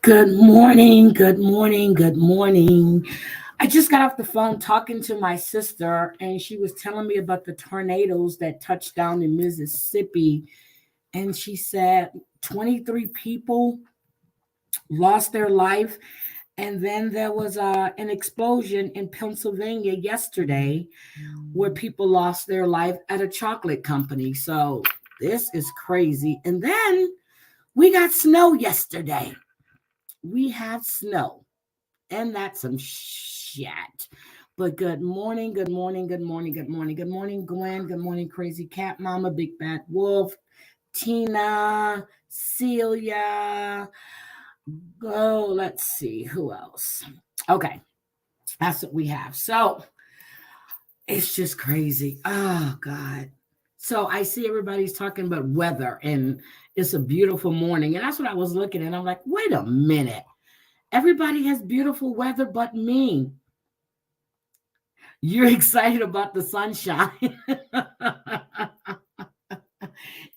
Good morning, good morning, good morning. I just got off the phone talking to my sister, and she was telling me about the tornadoes that touched down in Mississippi. And she said 23 people lost their life. And then there was an explosion in Pennsylvania yesterday where people lost their life at a chocolate company. So this is crazy. And then we got snow yesterday. We had snow. And that's some shit. But good morning, good morning, good morning, good morning, good morning, Gwen. Good morning, Crazy Cat Mama, Big Bad Wolf, Tina, Celia. Oh, let's see who else. Okay, that's what we have. So it's just crazy. Oh, God. So I see everybody's talking about weather, and it's a beautiful morning. And that's what I was looking at. I'm like, wait a minute. Everybody has beautiful weather but me. You're excited about the sunshine.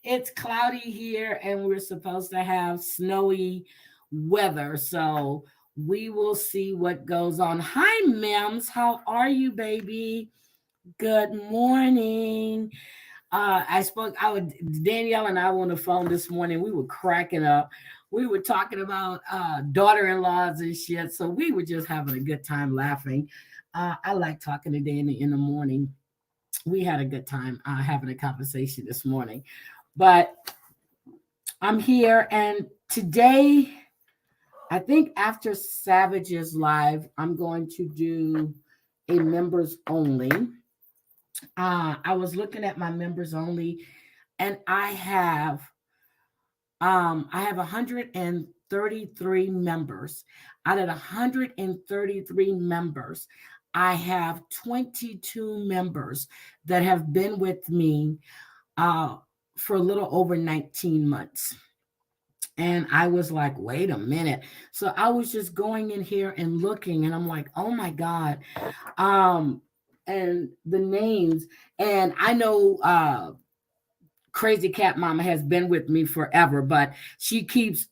It's cloudy here and we're supposed to have snowy weather. So we will see what goes on. Hi, Mims. How are you, baby? Good morning. I would Danielle and I were on the phone this morning. We were cracking up. We were talking about daughter-in-laws and shit. So we were just having a good time laughing. I like talking to Danny in the morning. We had a good time having a conversation this morning. But I'm here, and today, I think after Savage's live, I'm going to do a members only. I was looking at my members only, and I have 133 members. Out of 133 members, I have 22 members that have been with me for a little over 19 months. And I was like, wait a minute. So I was just going in here and looking, and I'm like, oh my God. And the names, and I know Crazy Cat Mama has been with me forever, but she keeps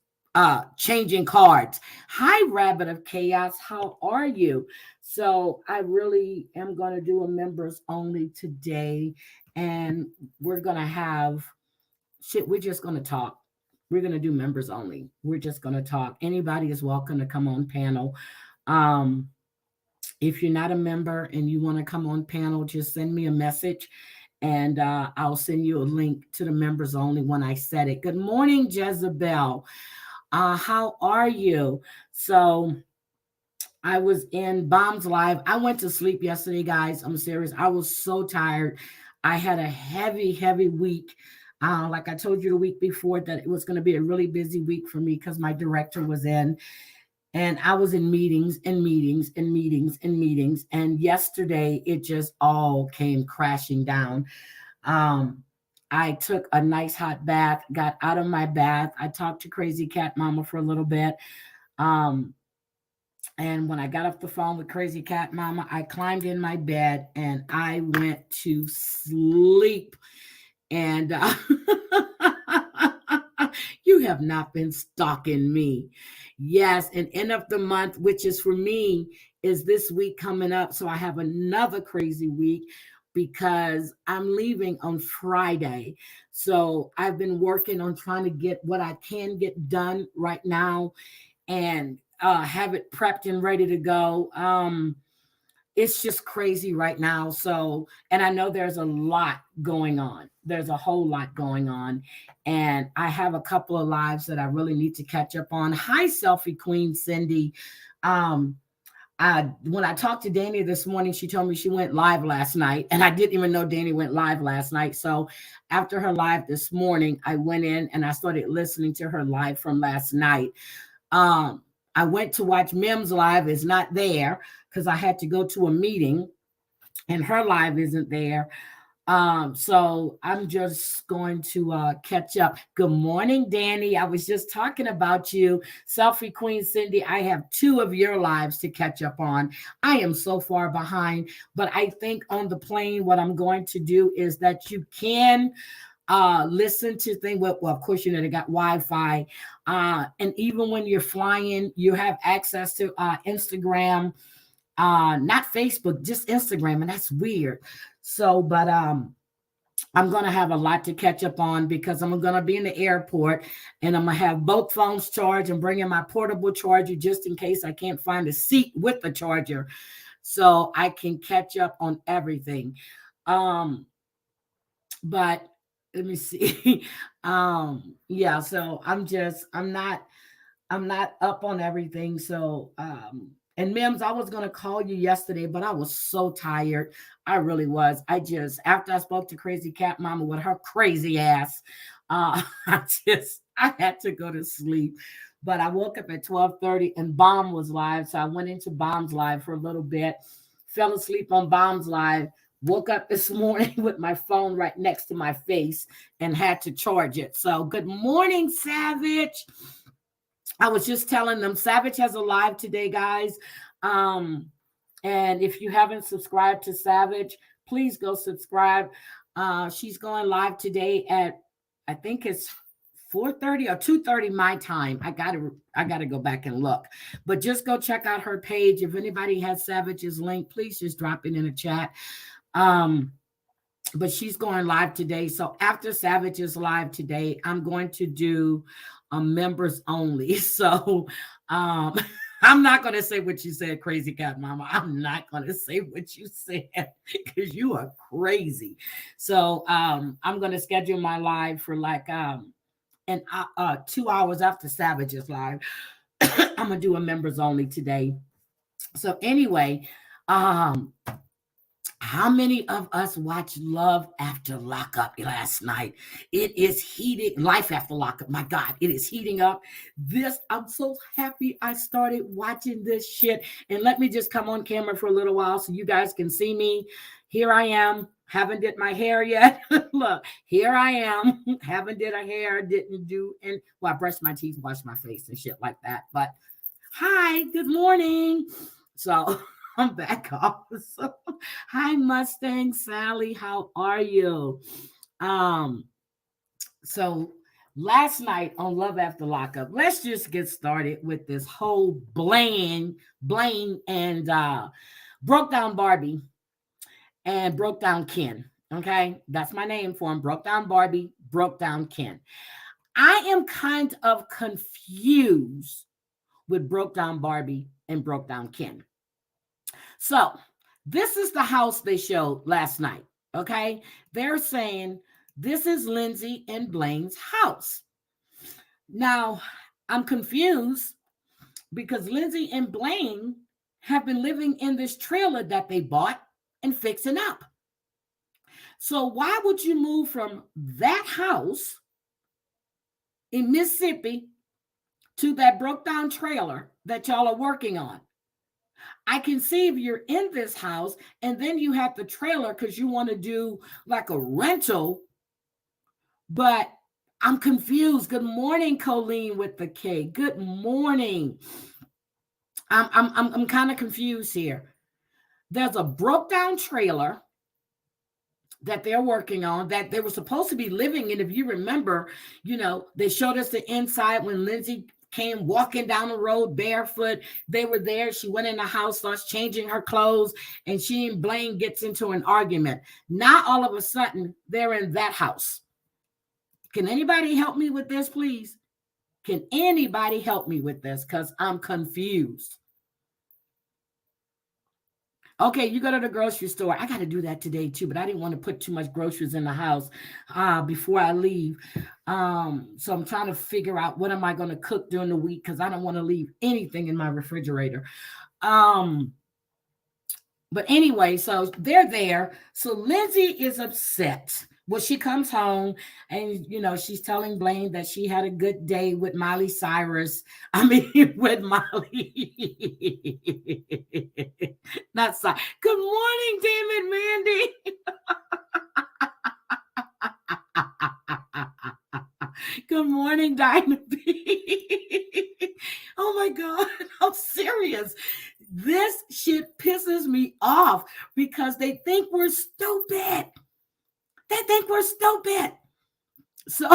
changing cards. Hi, Rabbit of Chaos. How are you? So I really am going to do a members only today, and we're going to have shit. We're just going to talk. We're going to do members only. We're just going to talk. Anybody is welcome to come on panel. If you're not a member and you want to come on panel, just send me a message, and I'll send you a link to the members only when I set it. Good morning, Jezebel. How are you? So I was in Bombs Live. I went to sleep yesterday, guys. I'm serious. I was so tired. I had a heavy week. Like I told you the week before, that it was going to be a really busy week for me because my director was in. And I was in meetings and meetings and meetings and meetings. And yesterday, it just all came crashing down. I took a nice hot bath, got out of my bath. I talked to Crazy Cat Mama for a little bit. And when I got off the phone with Crazy Cat Mama, I climbed in my bed and I went to sleep. And you have not been stalking me. Yes, and end of the month, which is for me, is this week coming up. So I have another crazy week because I'm leaving on Friday. So I've been working on trying to get what I can get done right now and have it prepped and ready to go. It's just crazy right now. So, and I know there's a lot going on. There's a whole lot going on. And I have a couple of lives that I really need to catch up on. Hi, Selfie Queen Cindy. When I talked to Danny this morning, she told me she went live last night. And I didn't even know Danny went live last night. So after her live this morning, I went in and I started listening to her live from last night. I went to watch Mim's live. It's not there because I had to go to a meeting and her live isn't there. So I'm just going to catch up. Good morning, Danny. I was just talking about you. Selfie Queen Cindy, I have 2 of your lives to catch up on. I am so far behind, but I think on the plane, what I'm going to do is that you can listen to things. Well, of course, you know, they got Wi-Fi. And even when you're flying, you have access to Instagram, not Facebook, just Instagram. And that's weird. So, but I'm going to have a lot to catch up on because I'm going to be in the airport and I'm going to have both phones charged and bring in my portable charger just in case I can't find a seat with the charger, so I can catch up on everything. But let me see. Yeah, so I'm not up on everything. So, and Mims, I was going to call you yesterday, but I was so tired. I really was. After I spoke to Crazy Cat Mama with her crazy ass, I had to go to sleep. But I woke up at 12:30 and Bomb was live. So I went into Bomb's live for a little bit, fell asleep on Bomb's live, woke up this morning with my phone right next to my face and had to charge it. So good morning, Savage. I was just telling them Savage has a live today, guys. And if you haven't subscribed to Savage, please go subscribe. She's going live today at, I think it's 4:30 or 2:30 my time. I gotta go back and look. But just go check out her page. If anybody has Savage's link, please just drop it in the chat. But she's going live today. So after Savage is live today, I'm going to do members only. So I'm not going to say what you said, Crazy Cat Mama. I'm not going to say what you said because you are crazy. So I'm going to schedule my live for like 2 hours after Savage is live. I'm going to do a members only today. So anyway, how many of us watched Love After Lockup last night? It is heating. Life After Lockup. My God, it is heating up. I'm so happy I started watching this shit. And let me just come on camera for a little while so you guys can see me. Here I am. Haven't did my hair yet. Look, here I am. Haven't did a hair. Didn't do. And well, I brushed my teeth, washed my face and shit like that. But hi, good morning. So I'm back off. So, hi, Mustang Sally. How are you? So last night on Love After Lockup, let's just get started with this whole Blaine and Broke Down Barbie and Broke Down Ken. Okay, that's my name for him. Broke Down Barbie, Broke Down Ken. I am kind of confused with Broke Down Barbie and Broke Down Ken. So this is the house they showed last night. Okay. They're saying this is Lindsey and Blaine's house. Now I'm confused because Lindsey and Blaine have been living in this trailer that they bought and fixing up. So why would you move from that house in Mississippi to that broke down trailer that y'all are working on? I can see if you're in this house and then you have the trailer because you want to do like a rental, but I'm confused. Good morning, Colleen with the K. Good morning. I'm kind of confused here. There's a broke down trailer that they're working on that they were supposed to be living in. If you remember, you know, they showed us the inside when Lindsey came walking down the road barefoot. They were there. She went in the house, starts changing her clothes, and she and Blaine gets into an argument. Now, all of a sudden, they're in that house. Can anybody help me with this, please? Can anybody help me with this? Because I'm confused. Okay, you go to the grocery store. I got to do that today too, but I didn't want to put too much groceries in the house before I leave. So I'm trying to figure out what am I going to cook during the week because I don't want to leave anything in my refrigerator. But anyway, so they're there. So Lindsey is upset. Well, she comes home and, you know, she's telling Blaine that she had a good day with Miley Cyrus. I mean, with Miley. Not Cyrus. Good morning, Damon Mandy. Good morning, Dinah B. Oh my God, I'm serious. This shit pisses me off because they think we're stupid. They think we're stupid. So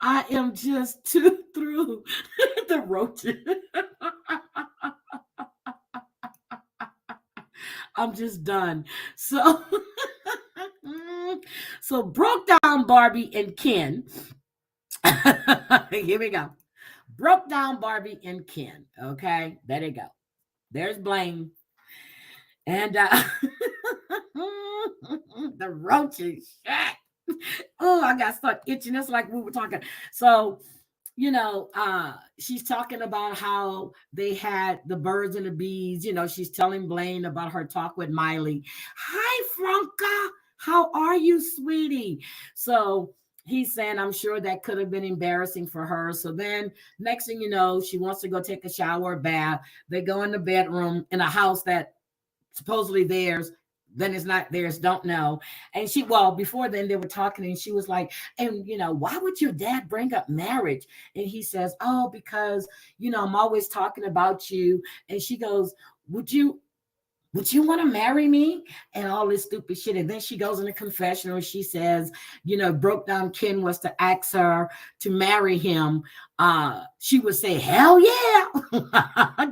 I am just too through the roaches. I'm just done. So so broke down Barbie and Ken. Here we go. Broke down Barbie and Ken. Okay, there they go. There's Blaine. And the roaches. Shit. Oh, I got stuck itching. It's like we were talking. So, she's talking about how they had the birds and the bees. She's telling Blaine about her talk with Miley. Hi, Franca. How are you, sweetie? So he's saying, I'm sure that could have been embarrassing for her. So then, next thing you know, she wants to go take a shower or bath. They go in the bedroom in a house that supposedly theirs, then it's not theirs, don't know. And before then they were talking and she was like, and why would your dad bring up marriage? And he says, oh, because I'm always talking about you. And she goes, would you want to marry me? And all this stupid shit. And then she goes in a confessional and she says, broke down Ken was to ask her to marry him. She would say, hell yeah.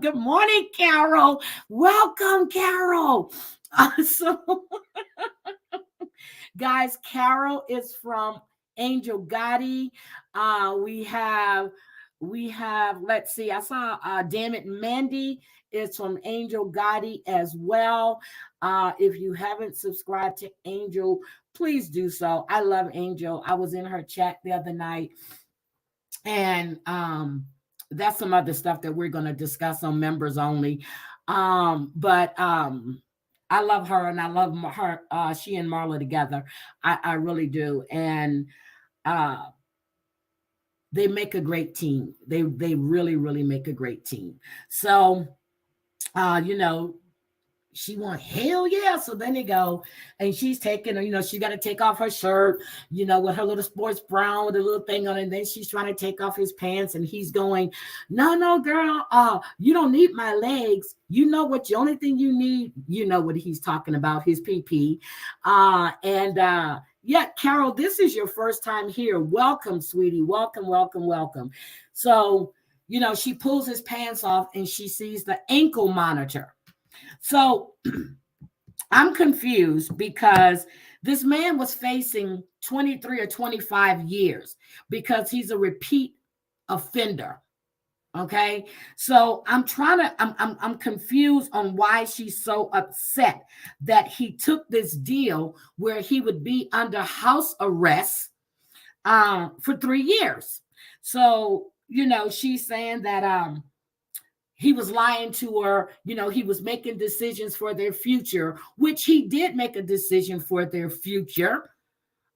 Good morning, Carol. Welcome, Carol. So, guys, Carol is from Angel Gotti. We have, let's see, I saw Damn It Mandy is from Angel Gotti as well. If you haven't subscribed to Angel, please do so. I love Angel. I was in her chat the other night, and that's some other stuff that we're going to discuss on members only. But I love her, and I love her. She and Marla together. I really do. And they make a great team. They really, really make a great team. So, she want hell yeah. So then they go, and she's taking her, she got to take off her shirt, with her little sports brown with a little thing on it. And then she's trying to take off his pants, and he's going, no, girl, you don't need my legs. You know what? The only thing you need, what he's talking about, his PP. Yeah, Carol, this is your first time here. Welcome, sweetie. Welcome, welcome, welcome. So, she pulls his pants off and she sees the ankle monitor. So I'm confused because this man was facing 23 or 25 years because he's a repeat offender. Okay. So I'm confused on why she's so upset that he took this deal where he would be under house arrest for 3 years. So, she's saying that he was lying to her, he was making decisions for their future, which he did make a decision for their future.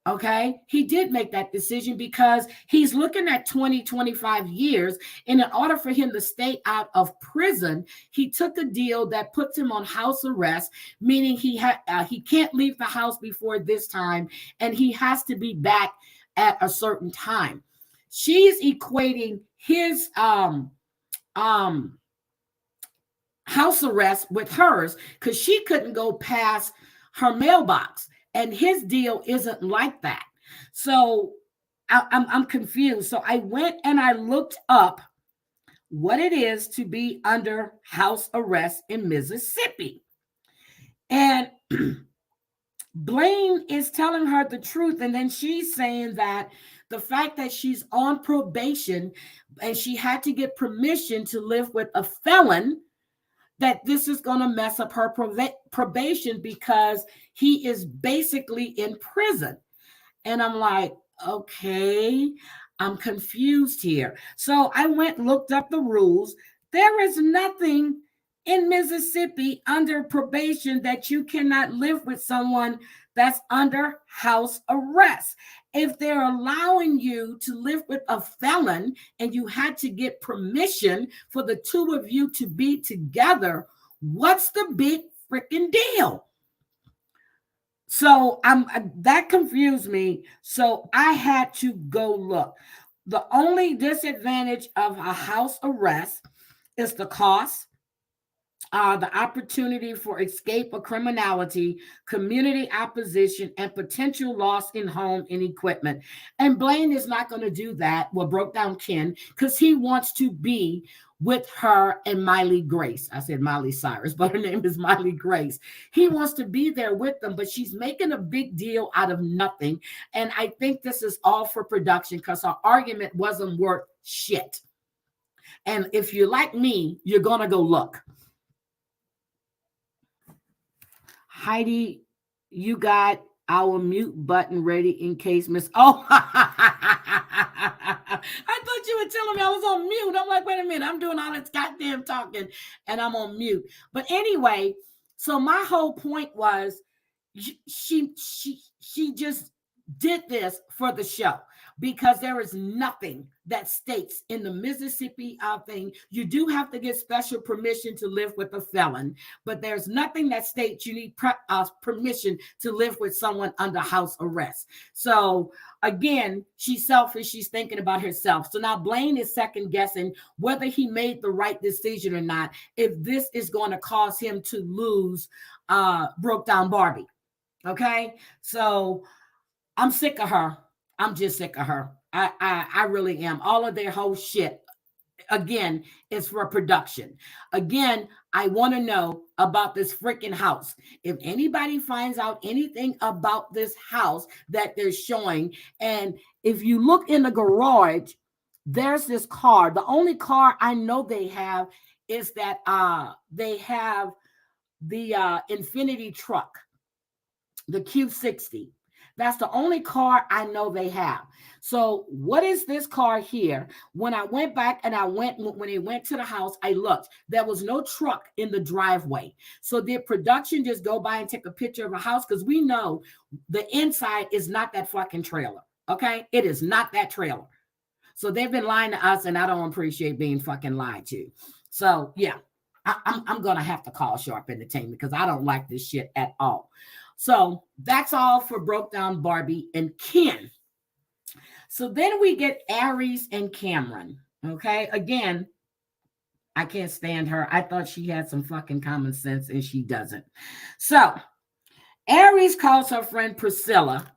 Okay. He did make that decision because he's looking at 20, 25 years. And in order for him to stay out of prison, he took a deal that puts him on house arrest, meaning he can't leave the house before this time. And he has to be back at a certain time. She's equating his, house arrest with hers because she couldn't go past her mailbox, and his deal isn't like that. So I'm confused. So I went and I looked up what it is to be under house arrest in Mississippi, and Blaine is telling her the truth, and then she's saying that the fact that she's on probation and she had to get permission to live with a felon, that this is going to mess up her probation because he is basically in prison. And I'm like, okay, I'm confused here. So I went and looked up the rules. There is nothing in Mississippi under probation that you cannot live with someone that's under house arrest. If they're allowing you to live with a felon and you had to get permission for the two of you to be together, what's the big freaking deal? So that confused me. So I had to go look. The only disadvantage of a house arrest is the cost. the opportunity for escape or criminality, community opposition, and potential loss in home and equipment. And Blaine is not going to do that. Well, broke down Ken, because he wants to be with her and Miley Grace. I said Miley Cyrus, but her name is Miley Grace. He wants to be there with them, but she's making a big deal out of nothing. And I think this is all for production because her argument wasn't worth shit. And if you're like me, you're going to go look. Heidi, you got our mute button ready in case Miss. Oh, I thought you were telling me I was on mute. I'm like, wait a minute, I'm doing all this goddamn talking and I'm on mute. But anyway, so my whole point was she just did this for the show because there is nothing that states in the Mississippi thing. You do have to get special permission to live with a felon, but there's nothing that states you need permission to live with someone under house arrest. So again, she's selfish. She's thinking about herself. So now Blaine is second guessing whether he made the right decision or not, if this is going to cause him to lose Broke Down Barbie. Okay, so I'm sick of her. I'm just sick of her. I really am. All of their whole shit, again, is for production. Again, I want to know about this freaking house. If anybody finds out anything about this house that they're showing, and if you look in the garage, there's this car. The only car I know they have is that they have the Infinity truck, the Q60. That's the only car I know they have. So what is this car here? When I went back and when they went to the house, I looked. There was no truck in the driveway. So did production just go by and take a picture of a house? Because we know the inside is not that fucking trailer. Okay? It is not that trailer. So they've been lying to us, and I don't appreciate being fucking lied to. So yeah, I'm going to have to call Sharp Entertainment because I don't like this shit at all. So that's all for Broke Down Barbie and Ken. So then we get Aris and Cameron. Okay. Again, I can't stand her. I thought she had some fucking common sense and she doesn't. So Aris calls her friend Priscilla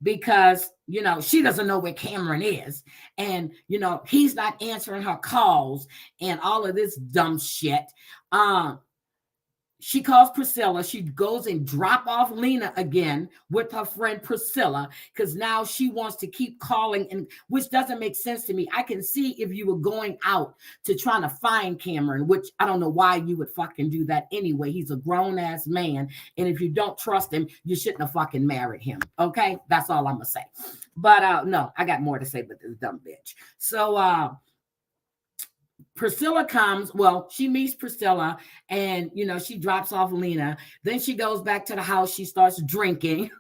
because, you know, she doesn't know where Cameron is. And, you know, he's not answering her calls and all of this dumb shit. She calls Priscilla. She goes and drop off Lena again with her friend Priscilla because now she wants to keep calling, and which doesn't make sense to me. I can see if you were going out to trying to find Cameron, which I don't know why you would fucking do that anyway. He's a grown-ass man, and if you don't trust him, you shouldn't have fucking married him, okay? That's all I'm going to say. But no, I got more to say about this dumb bitch. So, Priscilla comes, well, she meets Priscilla and, you know, she drops off Lena. Then she goes back to the house. She starts drinking.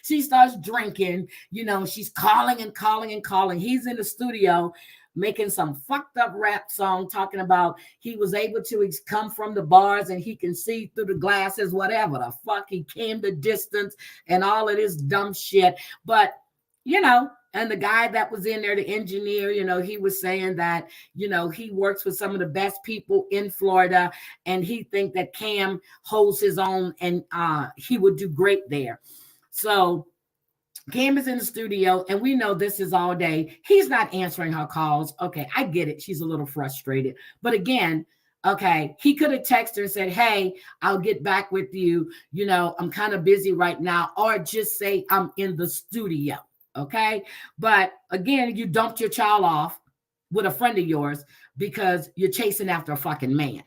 She starts drinking. You know, she's calling and calling and calling. He's in the studio making some fucked up rap song talking about he was able to come from the bars and he can see through the glasses, whatever the fuck. He came the distance and all of this dumb shit. But, you know, and the guy that was in there, the engineer, you know, he was saying that, you know, he works with some of the best people in Florida and he think that Cam holds his own and he would do great there. So Cam is in the studio and we know this is all day. He's not answering her calls. Okay, I get it. She's a little frustrated. But again, okay, he could have texted her and said, hey, I'll get back with you. You know, I'm kind of busy right now. Or just say I'm in the studio. Okay. But again, you dumped your child off with a friend of yours because you're chasing after a fucking man.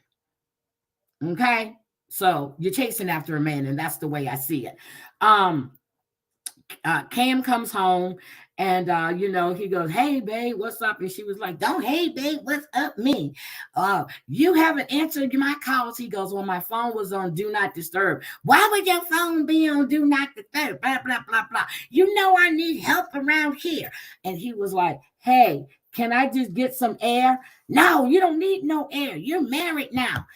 Okay. So you're chasing after a man, and that's the way I see it. Cam comes home and, you know, he goes, hey, babe, what's up? And she was like, don't, hey, babe, what's up, me? You haven't answered my calls. He goes, well, my phone was on Do Not Disturb. Why would your phone be on Do Not Disturb? Blah, blah, blah, blah. You know I need help around here. And he was like, hey, can I just get some air? No, you don't need no air. You're married now.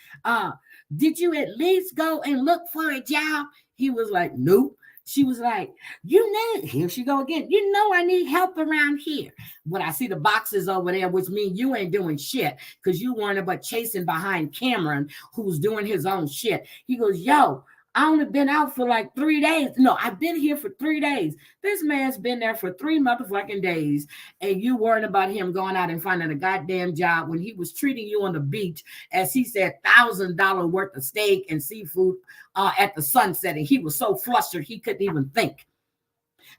Did you at least go and look for a job? He was like, nope. She was like, here she go again. I need help around here. When I see the boxes over there, which mean you ain't doing shit because you weren't about chasing behind Cameron, who's doing his own shit. He goes, yo, I only been out for like 3 days. No, I've been here for 3 days. This man's been there for 3 motherfucking days. And you worrying about him going out and finding a goddamn job when he was treating you on the beach, as he said, $1,000 worth of steak and seafood at the sunset. And he was so flustered he couldn't even think.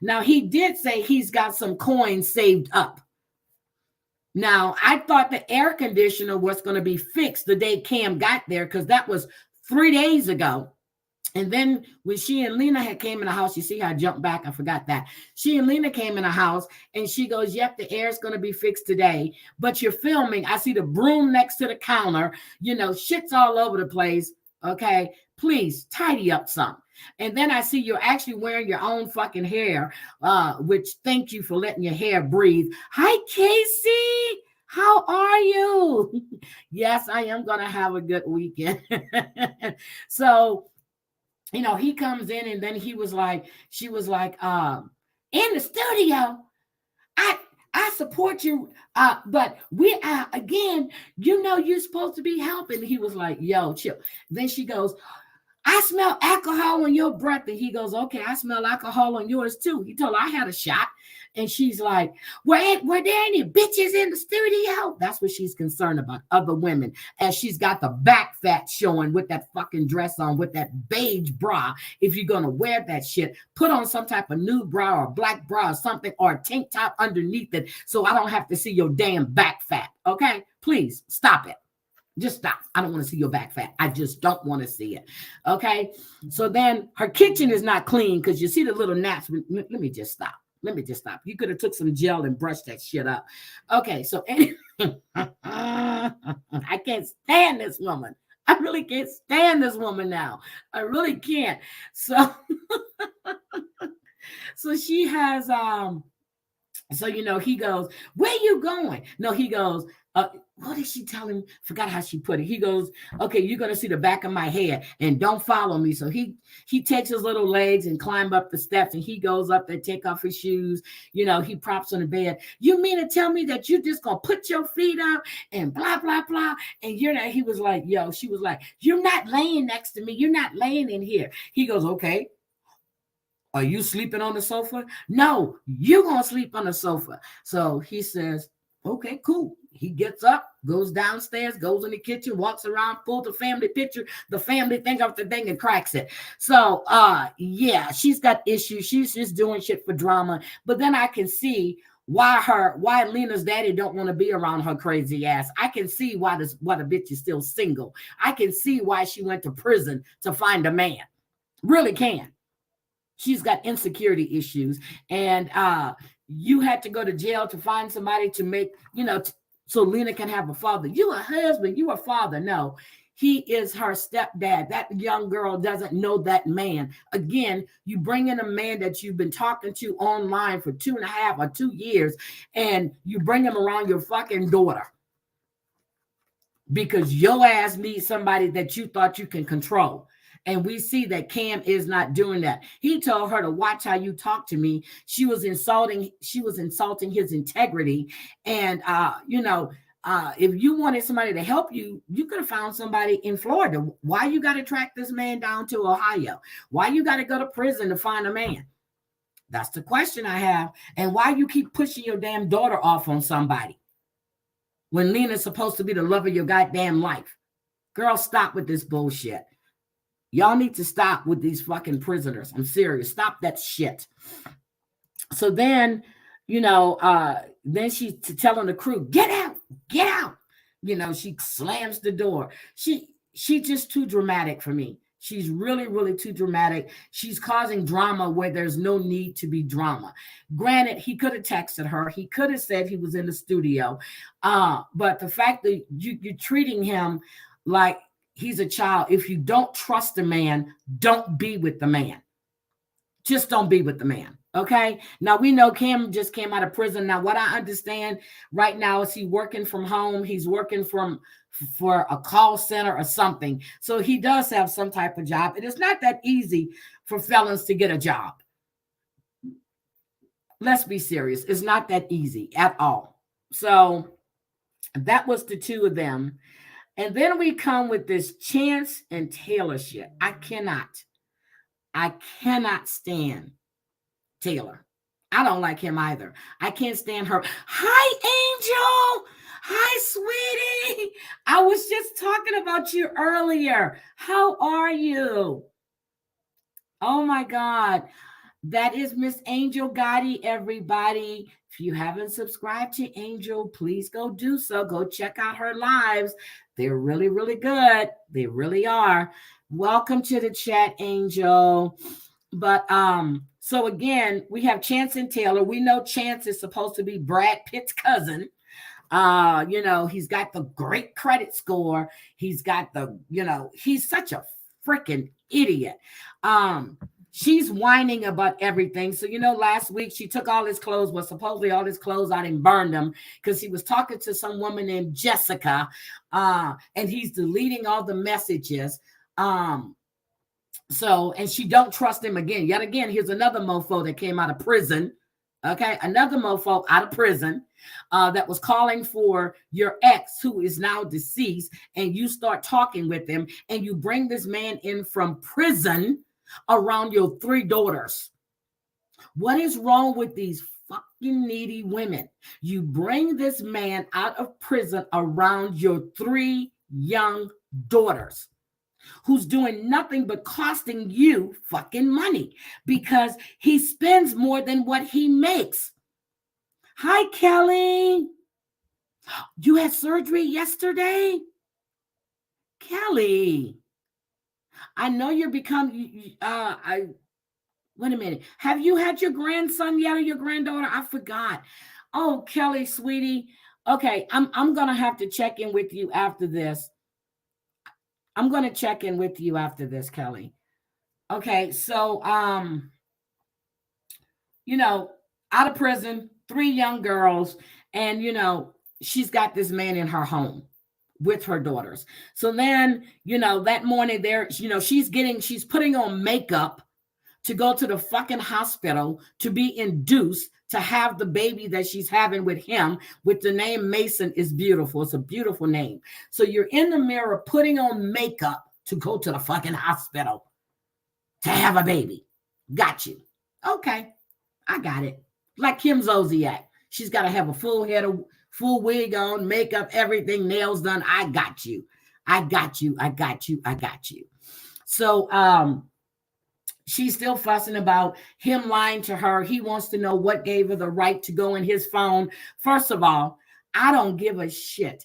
Now, he did say he's got some coins saved up. Now, I thought the air conditioner was going to be fixed the day Cam got there, because that was 3 days ago. And then when she and Lena had came in the house, you see how I jumped back? I forgot that. She and Lena came in the house and she goes, yep, the air's going to be fixed today. But you're filming. I see the broom next to the counter. Shit's all over the place. Okay, please tidy up some. And then I see you're actually wearing your own fucking hair, which thank you for letting your hair breathe. Hi, Casey. How are you? Yes, I am going to have a good weekend. So, he comes in and then she was like, in the studio, I support you. But we are, again, you're supposed to be helping. He was like, yo, chill. Then she goes, I smell alcohol on your breath. And he goes, okay, I smell alcohol on yours too. He told her I had a shot. And she's like, were there any bitches in the studio? That's what she's concerned about, other women. As she's got the back fat showing with that fucking dress on, with that beige bra. If you're going to wear that shit, put on some type of nude bra or black bra or something, or a tank top underneath it, so I don't have to see your damn back fat. Okay? Please stop it. Just stop. I don't want to see your back fat. I just don't want to see it. Okay? So then her kitchen is not clean because you see the little gnats. Let me just stop. You could have took some gel and brushed that shit up. Okay, so anyway, I can't stand this woman. I really can't stand this woman now. I really can't. So, so she has, he goes, where you going? No, he goes, what did she tell him? Forgot how she put it. He goes, okay, you're going to see the back of my head and don't follow me. So he takes his little legs and climb up the steps, and he goes up there, take off his shoes. He props on the bed. You mean to tell me that you just going to put your feet up and blah, blah, blah. And he was like, yo, she was like, you're not laying next to me. You're not laying in here. He goes, okay. Are you sleeping on the sofa? No, you're going to sleep on the sofa. So he says, okay, cool. He gets up, goes downstairs, goes in the kitchen, walks around, pulls the family picture, the family thing off the thing and cracks it. So, yeah, she's got issues. She's just doing shit for drama. But then I can see why Lena's daddy don't want to be around her crazy ass. I can see why the bitch is still single. I can see why she went to prison to find a man. Really can. She's got insecurity issues, and you had to go to jail to find somebody to make, so Lena can have a father. You a husband, you a father. No, he is her stepdad. That young girl doesn't know that man. Again, you bring in a man that you've been talking to online for 2.5 or 2 years, and you bring him around your fucking daughter because your ass needs somebody that you thought you can control. And we see that Cam is not doing that. He told her to watch how you talk to me. She was insulting his integrity. And, if you wanted somebody to help you, you could have found somebody in Florida. Why you got to track this man down to Ohio? Why you got to go to prison to find a man? That's the question I have. And why you keep pushing your damn daughter off on somebody when Lena's supposed to be the love of your goddamn life? Girl, stop with this bullshit. Y'all need to stop with these fucking prisoners. I'm serious. Stop that shit. So then, then she's telling the crew, get out. She slams the door. She's just too dramatic for me. She's really, really too dramatic. She's causing drama where there's no need to be drama. Granted, he could have texted her. He could have said he was in the studio. But the fact that you're treating him like he's a child. If you don't trust the man, don't be with the man. Just don't be with the man. Okay. Now we know Cam just came out of prison. Now, what I understand right now is he's working from home. He's working from for a call center or something. So he does have some type of job. It is not that easy for felons to get a job. Let's be serious. It's not that easy at all. So that was the two of them. And then we come with this Chance and Tayler shit. I cannot stand Tayler. I don't like him either. I can't stand her. Hi, Angel. Hi, sweetie. I was just talking about you earlier. How are you? Oh, my God. That is Miss Angel Gotti, everybody. If you haven't subscribed to Angel, please go do so. Go check out her lives. They're really, really good. They really are. Welcome to the chat, Angel. But so again, we have Chance and Tayler. We know Chance is supposed to be Brad Pitt's cousin. He's got the great credit score. He's got he's such a freaking idiot. She's whining about everything. So, last week she took all his clothes, supposedly all his clothes out and burned them because he was talking to some woman named Jessica, and he's deleting all the messages. And she don't trust him again. Yet again, here's another mofo that came out of prison. Okay, another mofo out of prison that was calling for your ex who is now deceased, and you start talking with him, and you bring this man in from prison around your 3 daughters. What is wrong with these fucking needy women? You bring this man out of prison around your 3 young daughters, who's doing nothing but costing you fucking money because he spends more than what he makes. Hi, Kelly. You had surgery yesterday? Kelly, I know you're wait a minute. Have you had your grandson yet or your granddaughter? I forgot. Oh, Kelly, sweetie. Okay, I'm going to have to check in with you after this. I'm going to check in with you after this, Kelly. Okay, so, out of prison, 3 young girls, and, she's got this man in her home with her daughters. So then, that morning there, she's putting on makeup to go to the fucking hospital to be induced to have the baby that she's having with him, with the name Mason is beautiful. It's a beautiful name. So you're in the mirror putting on makeup to go to the fucking hospital to have a baby. Got you. Okay. I got it. Like Kim Zolciak. She's got to have a full wig on, makeup, everything, nails done. I got you. So, she's still fussing about him lying to her. He wants to know what gave her the right to go in his phone. First of all, I don't give a shit.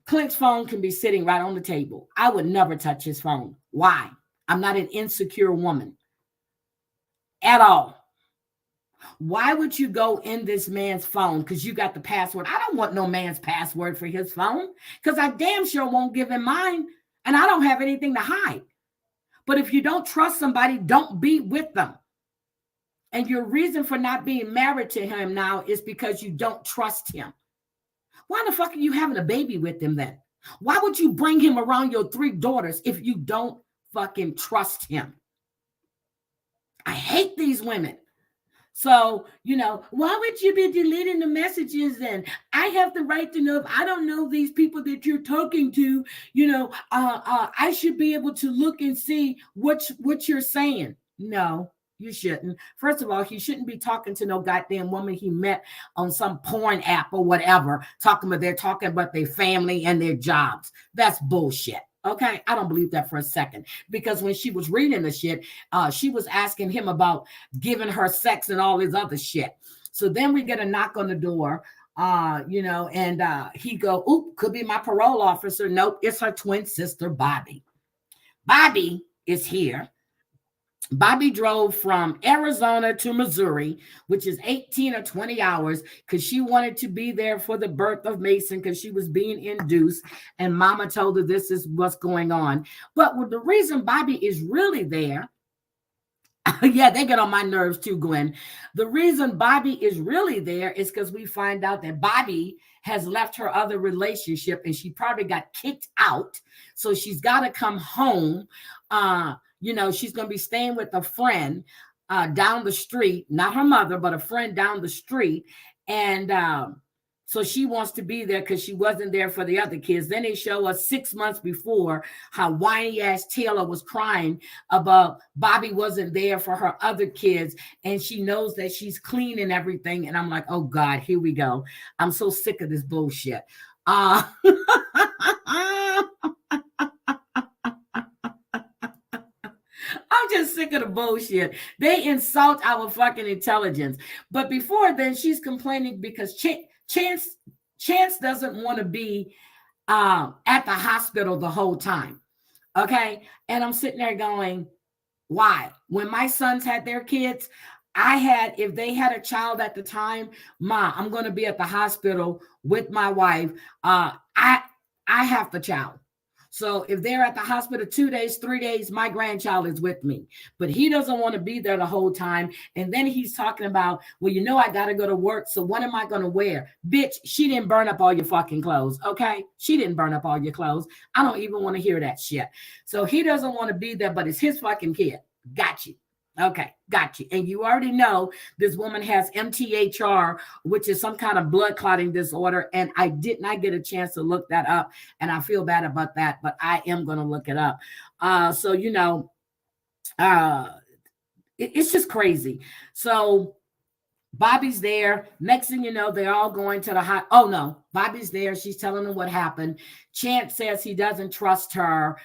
Clint's phone can be sitting right on the table. I would never touch his phone. Why? I'm not an insecure woman at all. Why would you go in this man's phone? Because you got the password. I don't want no man's password for his phone because I damn sure won't give him mine, and I don't have anything to hide. But if you don't trust somebody, don't be with them. And your reason for not being married to him now is because you don't trust him. Why the fuck are you having a baby with him then? Why would you bring him around your 3 daughters if you don't fucking trust him? I hate these women. So, why would you be deleting the messages then? I have the right to know. If I don't know these people that you're talking to, I should be able to look and see what you're saying. No, you shouldn't. First of all, he shouldn't be talking to no goddamn woman he met on some porn app or whatever, they're talking about their family and their jobs. That's bullshit. Okay, I don't believe that for a second, because when she was reading the shit, she was asking him about giving her sex and all this other shit. So then we get a knock on the door, and he go, oop, could be my parole officer. Nope, it's her twin sister, Bobby. Bobby is here. Bobby drove from Arizona to Missouri, which is 18 or 20 hours, because she wanted to be there for the birth of Mason because she was being induced, and mama told her this is what's going on. But the reason Bobby is really there Yeah, they get on my nerves too, Gwen. The reason Bobby is really there is because we find out that Bobby has left her other relationship and she probably got kicked out. So she's got to come home. She's going to be staying with a friend down the street, not her mother, but a friend down the street. And so she wants to be there because she wasn't there for the other kids. Then they show us 6 months before how whiny ass Tayler was crying about Bobby wasn't there for her other kids. And she knows that she's clean and everything. And I'm like, oh God, here we go. I'm so sick of this bullshit. I'm just sick of the bullshit. They insult our fucking intelligence. But before then, she's complaining because Chance doesn't want to be at the hospital the whole time. Okay. And I'm sitting there going, why? When my sons had their kids, if they had a child at the time, Ma, I'm going to be at the hospital with my wife. I have the child. So if they're at the hospital 2 days, 3 days, my grandchild is with me. But he doesn't want to be there the whole time. And then he's talking about, well, I got to go to work. So what am I going to wear? Bitch, she didn't burn up all your fucking clothes. Okay. She didn't burn up all your clothes. I don't even want to hear that shit. So he doesn't want to be there, but it's his fucking kid. Got you. Okay, got you. And you already know this woman has MTHR, which is some kind of blood clotting disorder. And I did not get a chance to look that up. And I feel bad about that, but I am going to look it up. It's just crazy. So Bobby's there. Next thing you know, they're all going to the Oh, no, Bobby's there. She's telling them what happened. Chance says he doesn't trust her.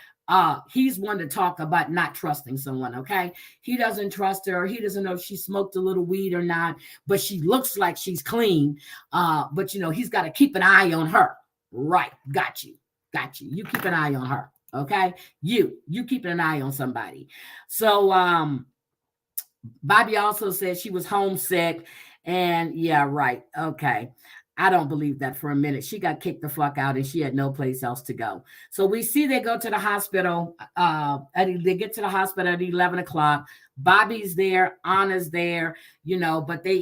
He's one to talk about not trusting someone, okay? He doesn't trust her. He doesn't know if she smoked a little weed or not, but she looks like she's clean. But, he's got to keep an eye on her. Right, got you. You keep an eye on her, okay? You keep an eye on somebody. So Bobby also said she was homesick. And yeah, right, okay. I don't believe that for a minute. She got kicked the fuck out and she had no place else to go. So we see they go to the hospital. They get to the hospital at 11 o'clock. Bobby's there. Anna's there, but they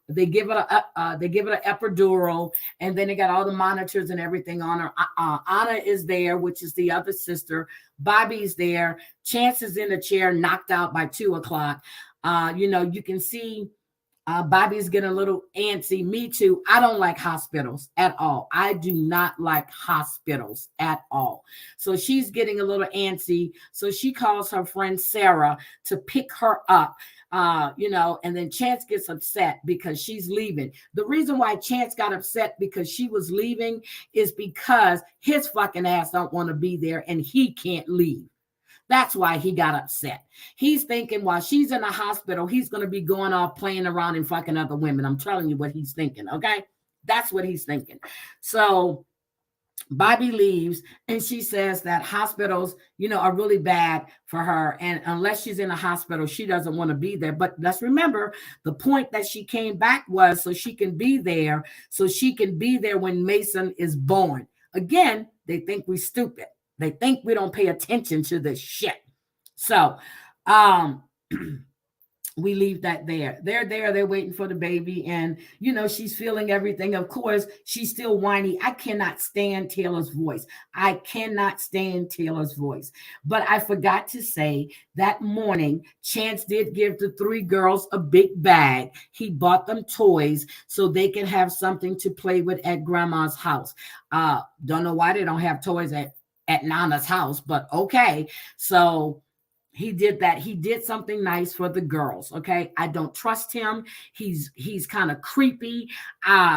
they give it an epidural, and then they got all the monitors and everything on her. Anna is there, which is the other sister. Bobby's there. Chance is in a chair, knocked out by 2 o'clock. You can see Bobby's getting a little antsy. Me too. I don't like hospitals at all. I do not like hospitals at all. So she's getting a little antsy. So she calls her friend Sara to pick her up. And then Chance gets upset because she's leaving. The reason why Chance got upset because she was leaving is because his fucking ass don't want to be there and he can't leave. That's why he got upset. He's thinking while she's in the hospital, he's going to be going off playing around and fucking other women. I'm telling you what he's thinking, okay? That's what he's thinking. So Bobby leaves and she says that hospitals, are really bad for her. And unless she's in a hospital, she doesn't want to be there. But let's remember the point that she came back was so she can be there. So she can be there when Mason is born. Again, they think we're stupid. They think we don't pay attention to this shit. So we leave that there. They're there. They're waiting for the baby. And, she's feeling everything. Of course, she's still whiny. I cannot stand Tayler's voice. But I forgot to say that morning, Chance did give the 3 girls a big bag. He bought them toys so they can have something to play with at grandma's house. Don't know why they don't have toys at Nana's house, but okay. So he did that. He did something nice for the girls. Okay. I don't trust him. He's kind of creepy.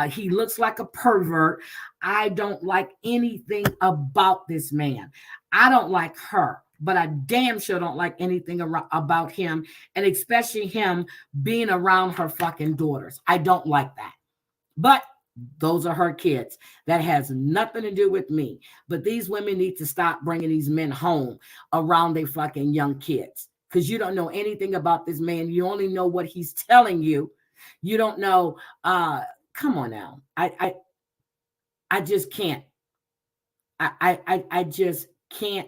He looks like a pervert. I don't like anything about this man. I don't like her, but I damn sure don't like anything about him. And especially him being around her fucking daughters. I don't like that. But those are her kids. That has nothing to do with me. But these women need to stop bringing these men home around their fucking young kids because you don't know anything about this man. You only know what he's telling you. You don't know. Come on now. I just can't. I just can't.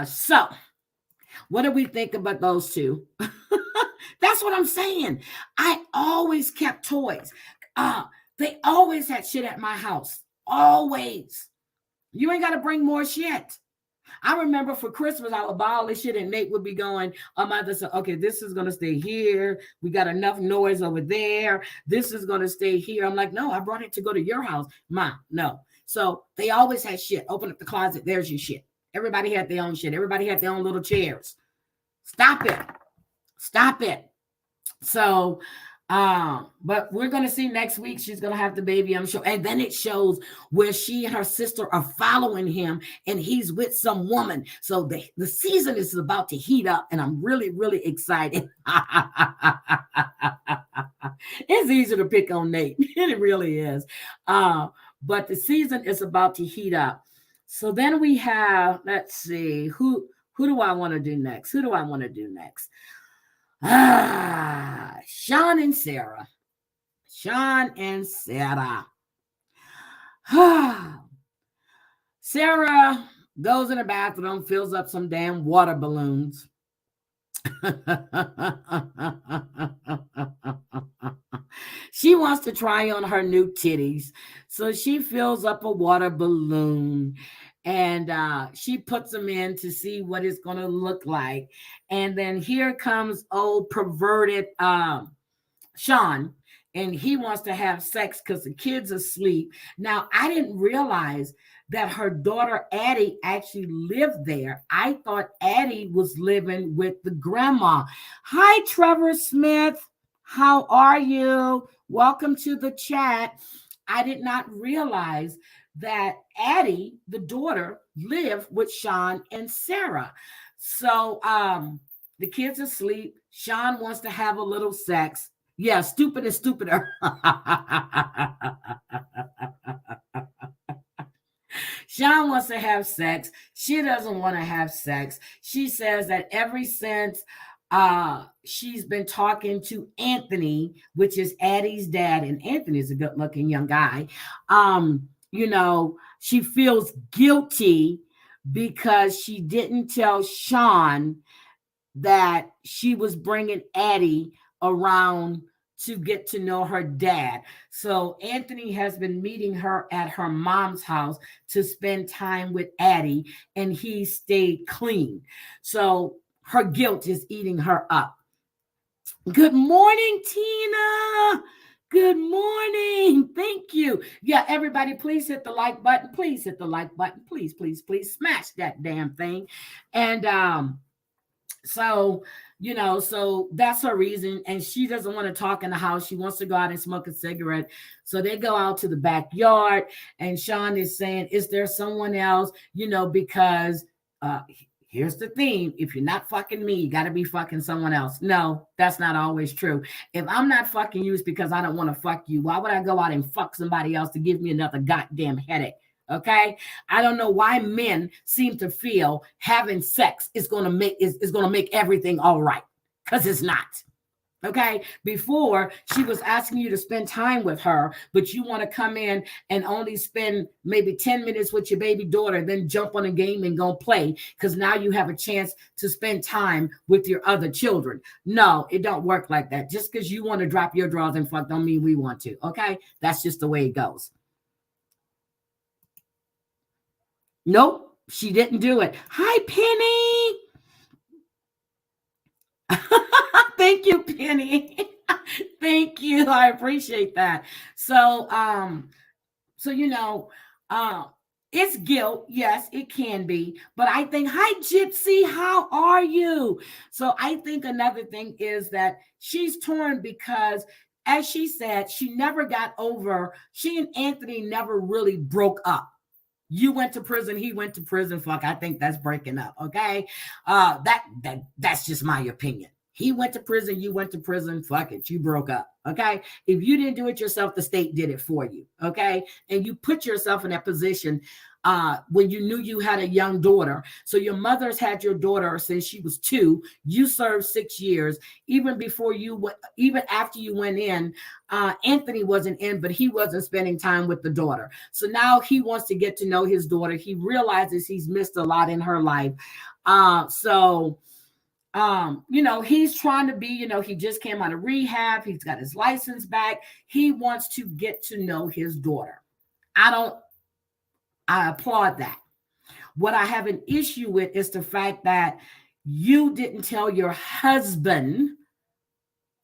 So What do we think about those two? That's what I'm saying. I always kept toys. Uh, they always had shit at my house. Always. You ain't got to bring more shit. I remember for Christmas, I would buy all this shit, and Nate would be going, mother said, okay, this is going to stay here. We got enough noise over there. This is going to stay here. I'm like, no, I brought it to go to your house. Mom, no. So they always had shit. Open up the closet. There's your shit. Everybody had their own shit. Everybody had their own little chairs. Stop it. Stop it. So, but we're going to see next week. She's going to have the baby, I'm sure. And then it shows where she and her sister are following him and he's with some woman. So the season is about to heat up and I'm really, really excited. It's easy to pick on Nate. It really is. But the season is about to heat up. So then we have, let's see, who do I want to do next? Who do I want to do next? Shawn and Sara. Shawn and Sara. Sara goes in the bathroom, fills up some damn water balloons. She wants to try on her new titties. So she fills up a water balloon and she puts them in to see what it's going to look like. And then here comes old perverted Shawn, and he wants to have sex because the kid's asleep. Now, I didn't realize that her daughter Addie actually lived there. I thought Addie was living with the grandma. Hi, Trevor Smith. How are you? Welcome to the chat. I did not realize that Addie, the daughter, lived with Shawn and Sara. So the kid's asleep. Shawn wants to have a little sex. Yeah, stupid and stupider. Shawn wants to have sex. She doesn't want to have sex. She says that ever since she's been talking to Anthony, which is Addie's dad, and Anthony's a good-looking young guy, she feels guilty because she didn't tell Shawn that she was bringing Addie around to get to know her dad. So Anthony has been meeting her at her mom's house to spend time with Addie, and he stayed clean. So her guilt is eating her up. Good morning, Tina. Good morning. Thank you. Yeah, everybody, please hit the like button. Please hit the like button. Please, please, please smash that damn thing. And so that's her reason. And she doesn't want to talk in the house. She wants to go out and smoke a cigarette. So they go out to the backyard. And Shawn is saying, is there someone else? Because here's the thing. If you're not fucking me, you got to be fucking someone else. No, that's not always true. If I'm not fucking you, it's because I don't want to fuck you. Why would I go out and fuck somebody else to give me another goddamn headache? Okay, I don't know why men seem to feel having sex is going to make everything all right, because it's not. Okay, before she was asking you to spend time with her, but you want to come in and only spend maybe 10 minutes with your baby daughter, then jump on a game and go play because now you have a chance to spend time with your other children. No, it don't work like that. Just because you want to drop your drawers and fuck don't mean we want to. Okay, that's just the way it goes. Nope, she didn't do it. Hi, Penny. Thank you, Penny. Thank you. I appreciate that. So it's guilt. Yes, it can be. But I think, hi, Gypsy, how are you? So I think another thing is that she's torn because, as she said, she and Anthony never really broke up. You went to prison, he went to prison. Fuck, I think that's breaking up. Okay. That's just my opinion. He went to prison, you went to prison. Fuck it, you broke up. Okay. If you didn't do it yourself, the state did it for you. Okay. And you put yourself in that position when you knew you had a young daughter. So your mother's had your daughter since she was 2. You served 6 years. Even after you went in, Anthony wasn't in, but he wasn't spending time with the daughter. So now he wants to get to know his daughter. He realizes he's missed a lot in her life. So he's trying to be, he just came out of rehab. He's got his license back. He wants to get to know his daughter. I applaud that. What I have an issue with is the fact that you didn't tell your husband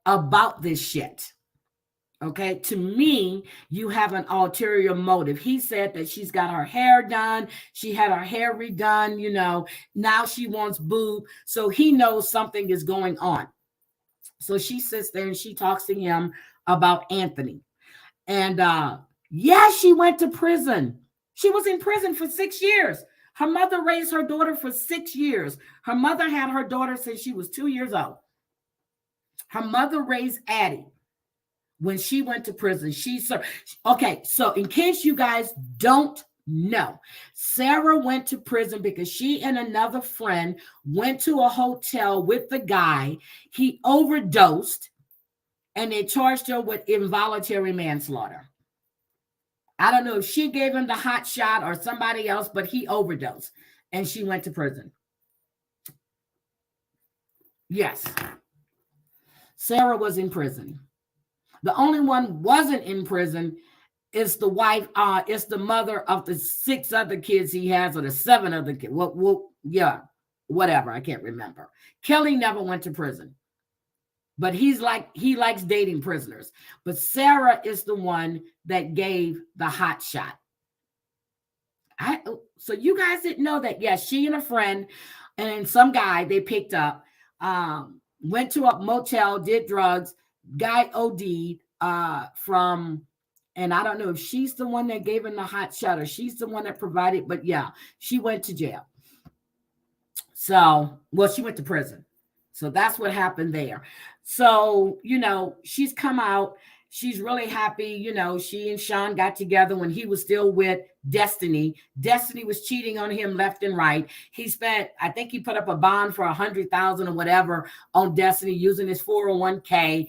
about this shit. Okay, to me, you have an ulterior motive. He said that she's got her hair done. She had her hair redone, now she wants boob. So he knows something is going on. So she sits there and she talks to him about Anthony. And she went to prison. She was in prison for 6 years. Her mother raised her daughter for 6 years. Her mother had her daughter since she was 2 years old. Her mother raised Addie. When she went to prison, okay, so in case you guys don't know, Sara went to prison because she and another friend went to a hotel with the guy. He overdosed, and they charged her with involuntary manslaughter. I don't know if she gave him the hot shot or somebody else, but he overdosed, and she went to prison. Yes, Sara was in prison. The only one wasn't in prison is the wife, is the mother of the 6 other kids he has, or the 7 other kids. Whatever. I can't remember. Kelly never went to prison, but he likes dating prisoners. But Sara is the one that gave the hot shot. So you guys didn't know that? Yes, she and a friend and some guy they picked up, went to a motel, did drugs. Guy OD'd from, and I don't know if she's the one that gave him the hot shot or she's the one that provided, but yeah, she went to jail. So, she went to prison. So that's what happened there. So, she's come out. She's really happy. She and Shawn got together when he was still with Destiny. Destiny was cheating on him left and right. I think he put up a bond for $100,000 or whatever on Destiny using his 401k.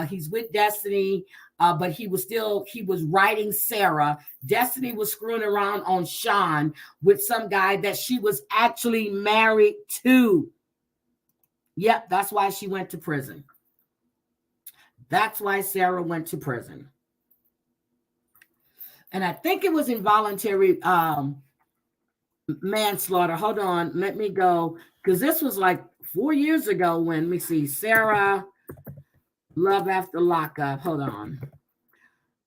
He's with Destiny, but he was writing Sara. Destiny was screwing around on Shawn with some guy that she was actually married to. Yep, that's why she went to prison. That's why Sara went to prison. And I think it was involuntary manslaughter. Hold on. Let me go. Because this was like 4 years ago when, let me see, Sara, Love After Lockup. Hold on.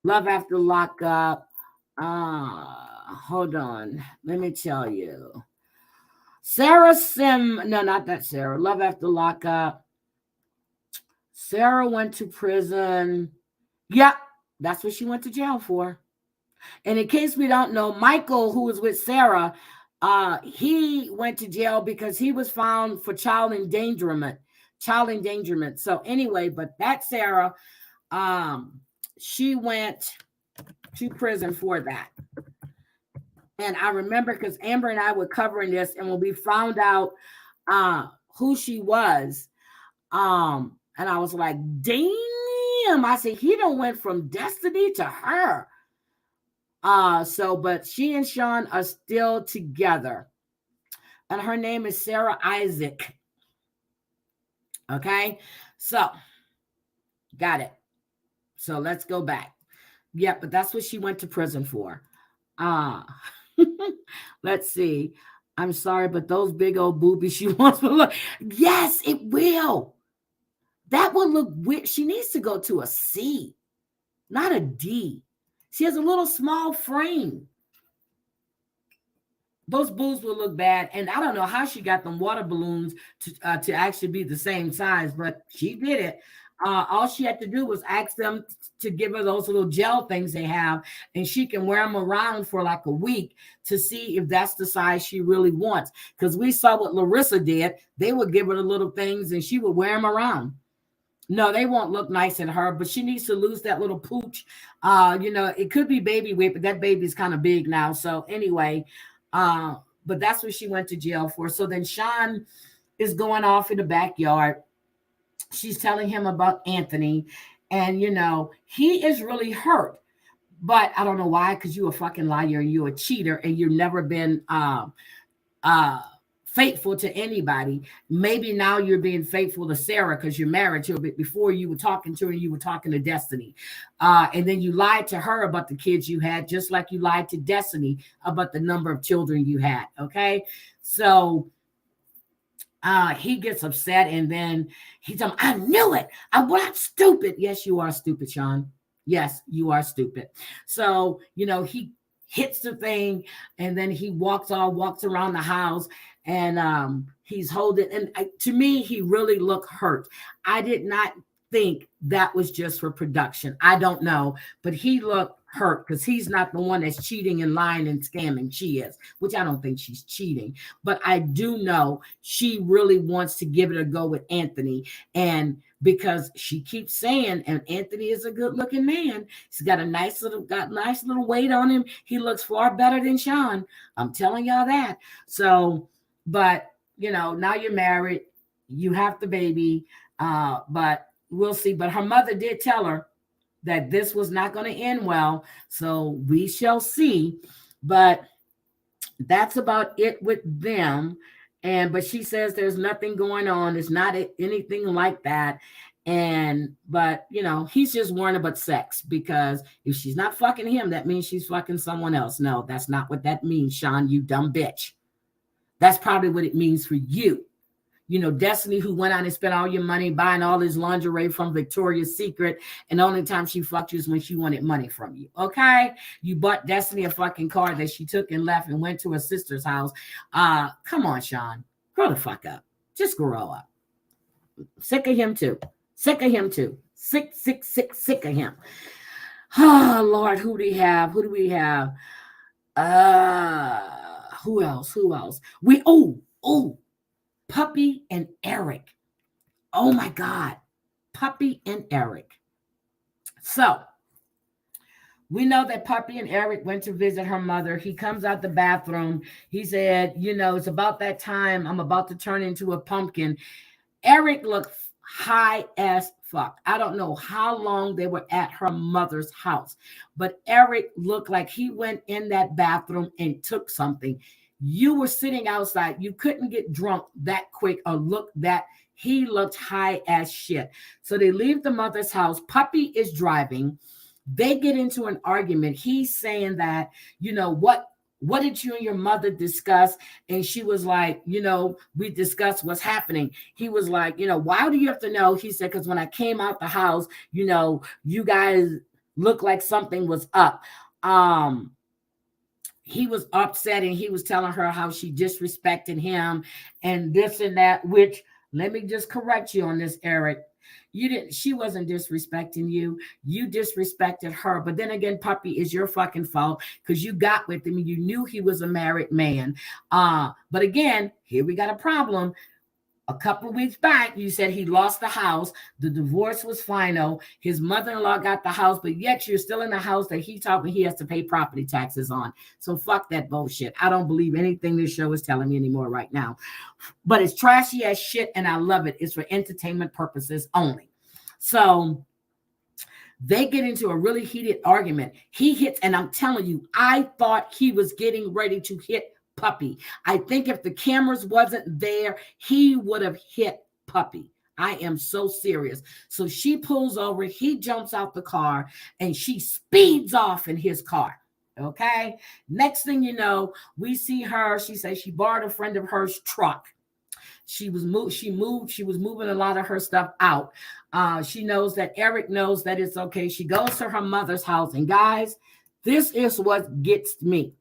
Love After Lockup. Hold on. Let me tell you. No, not that Sara. Love After Lockup. Sara went to prison. Yeah, that's what she went to jail for. And in case we don't know, Michael, who was with Sara, he went to jail because he was found for child endangerment. So anyway, but that Sara, she went to prison for that. And I remember because Amber and I were covering this, and when we found out who she was, and I was like, damn. I said, he done went from Destiny to her. But she and Shawn are still together. And her name is Sara Isaac. Okay. So, got it. So let's go back. Yeah, but that's what she went to prison for. Let's see. I'm sorry, but those big old boobies she wants to look. Yes, it will. That will look weird. She needs to go to a C, not a D. She has a little small frame. Those boobs will look bad. And I don't know how she got them water balloons to actually be the same size, but she did it. All she had to do was ask them to give her those little gel things they have, and she can wear them around for like a week to see if that's the size she really wants. Because we saw what Larissa did. They would give her the little things, and she would wear them around. No, they won't look nice in her, but she needs to lose that little pooch. It could be baby weight, but that baby's kind of big now. So anyway, but that's what she went to jail for. So then Shawn is going off in the backyard. She's telling him about Anthony, and he is really hurt, but I don't know why, because you're a fucking liar and you're a cheater and you've never been faithful to anybody. Maybe now you're being faithful to Sara because you're married to her, but before you were talking to her and you were talking to Destiny. And then you lied to her about the kids you had, just like you lied to Destiny about the number of children you had. Okay. So he gets upset and then he tells me, I knew it. I'm stupid. Yes, you are stupid, Shawn. Yes, you are stupid. So, he hits the thing and then he walks around the house and he's holding. And to me, he really looked hurt. I did not think that was just for production. I don't know, but he looked hurt because he's not the one that's cheating and lying and scamming. She is, which I don't think she's cheating, but I do know she really wants to give it a go with Anthony. And because she keeps saying, and Anthony is a good looking man, he's got nice little weight on him. He looks far better than Shawn. I'm telling y'all that. So, but now you're married, you have the baby, but we'll see. But her mother did tell her that this was not going to end well. So we shall see. But that's about it with them. But she says there's nothing going on. It's not anything like that. But he's just worrying about sex, because if she's not fucking him, that means she's fucking someone else. No, that's not what that means, Shawn, you dumb bitch. That's probably what it means for you. Destiny, who went out and spent all your money buying all his lingerie from Victoria's Secret, and the only time she fucked you is when she wanted money from you. Okay? You bought Destiny a fucking car that she took and left and went to her sister's house. Come on, Shawn. Grow the fuck up. Just grow up. Sick of him too. Sick of him too. Sick of him. Oh, Lord, who do we have? Who else? Puppy and Eric. Oh my God. Puppy and Eric. So we know that Puppy and Eric went to visit her mother. He comes out the bathroom. He said, it's about that time. I'm about to turn into a pumpkin. Eric looked high as fuck. I don't know how long they were at her mother's house, but Eric looked like he went in that bathroom and took something. You were sitting outside. You couldn't get drunk that quick or look that. He looked high as shit. So they leave the mother's house. Puppy is driving. They get into an argument. He's saying that, what did you and your mother discuss? And she was like, we discussed what's happening. He was like, why do you have to know? He said, because when I came out the house, you guys looked like something was up. He was upset and he was telling her how she disrespected him and this and that, which, let me just correct you on this, Eric. She wasn't disrespecting you. You disrespected her. But then again, Puppy, is your fucking fault because you got with him. You knew he was a married man. But again, here we got a problem. A couple of weeks back, you said he lost the house. The divorce was final. His mother-in-law got the house, but yet you're still in the house that he told me he has to pay property taxes on. So fuck that bullshit. I don't believe anything this show is telling me anymore right now. But it's trashy as shit, and I love it. It's for entertainment purposes only. So they get into a really heated argument. He hits, and I'm telling you, I thought he was getting ready to hit Puppy. I think if the cameras wasn't there, he would have hit Puppy. I am so serious. So she pulls over, he jumps out the car, and she speeds off in his car. Okay. Next thing you know, we see her. She says she borrowed a friend of hers truck. She was moving a lot of her stuff out. She knows that Eric knows that it's okay. She goes to her mother's house, and guys, this is what gets me.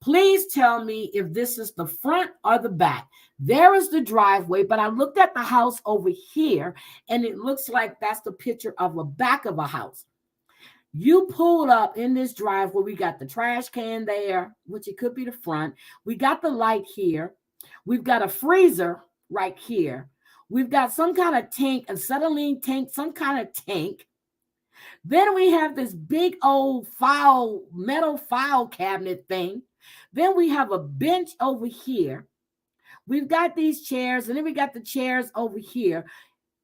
Please tell me if this is the front or the back. There is the driveway, but I looked at the house over here, and it looks like that's the picture of a back of a house. You pulled up in this driveway. We got the trash can there, which it could be the front. We got the light here. We've got a freezer right here. We've got some kind of tank, a acetylene tank, some kind of tank. Then we have this big old metal file cabinet thing. Then we have a bench over here. We've got these chairs, and then we got the chairs over here.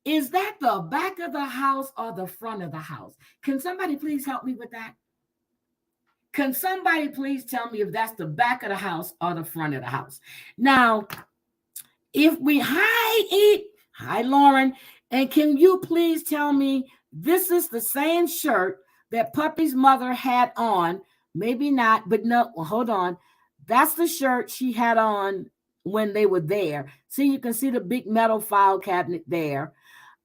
Is that the back of the house or the front of the house? Can somebody please help me with that? Can somebody please tell me if that's the back of the house or the front of the house? Now, Hi, Lauren. And can you please tell me this is the same shirt that Puppy's mother had on? Maybe not, but no, well, hold on. That's the shirt she had on when they were there. See, you can see the big metal file cabinet there.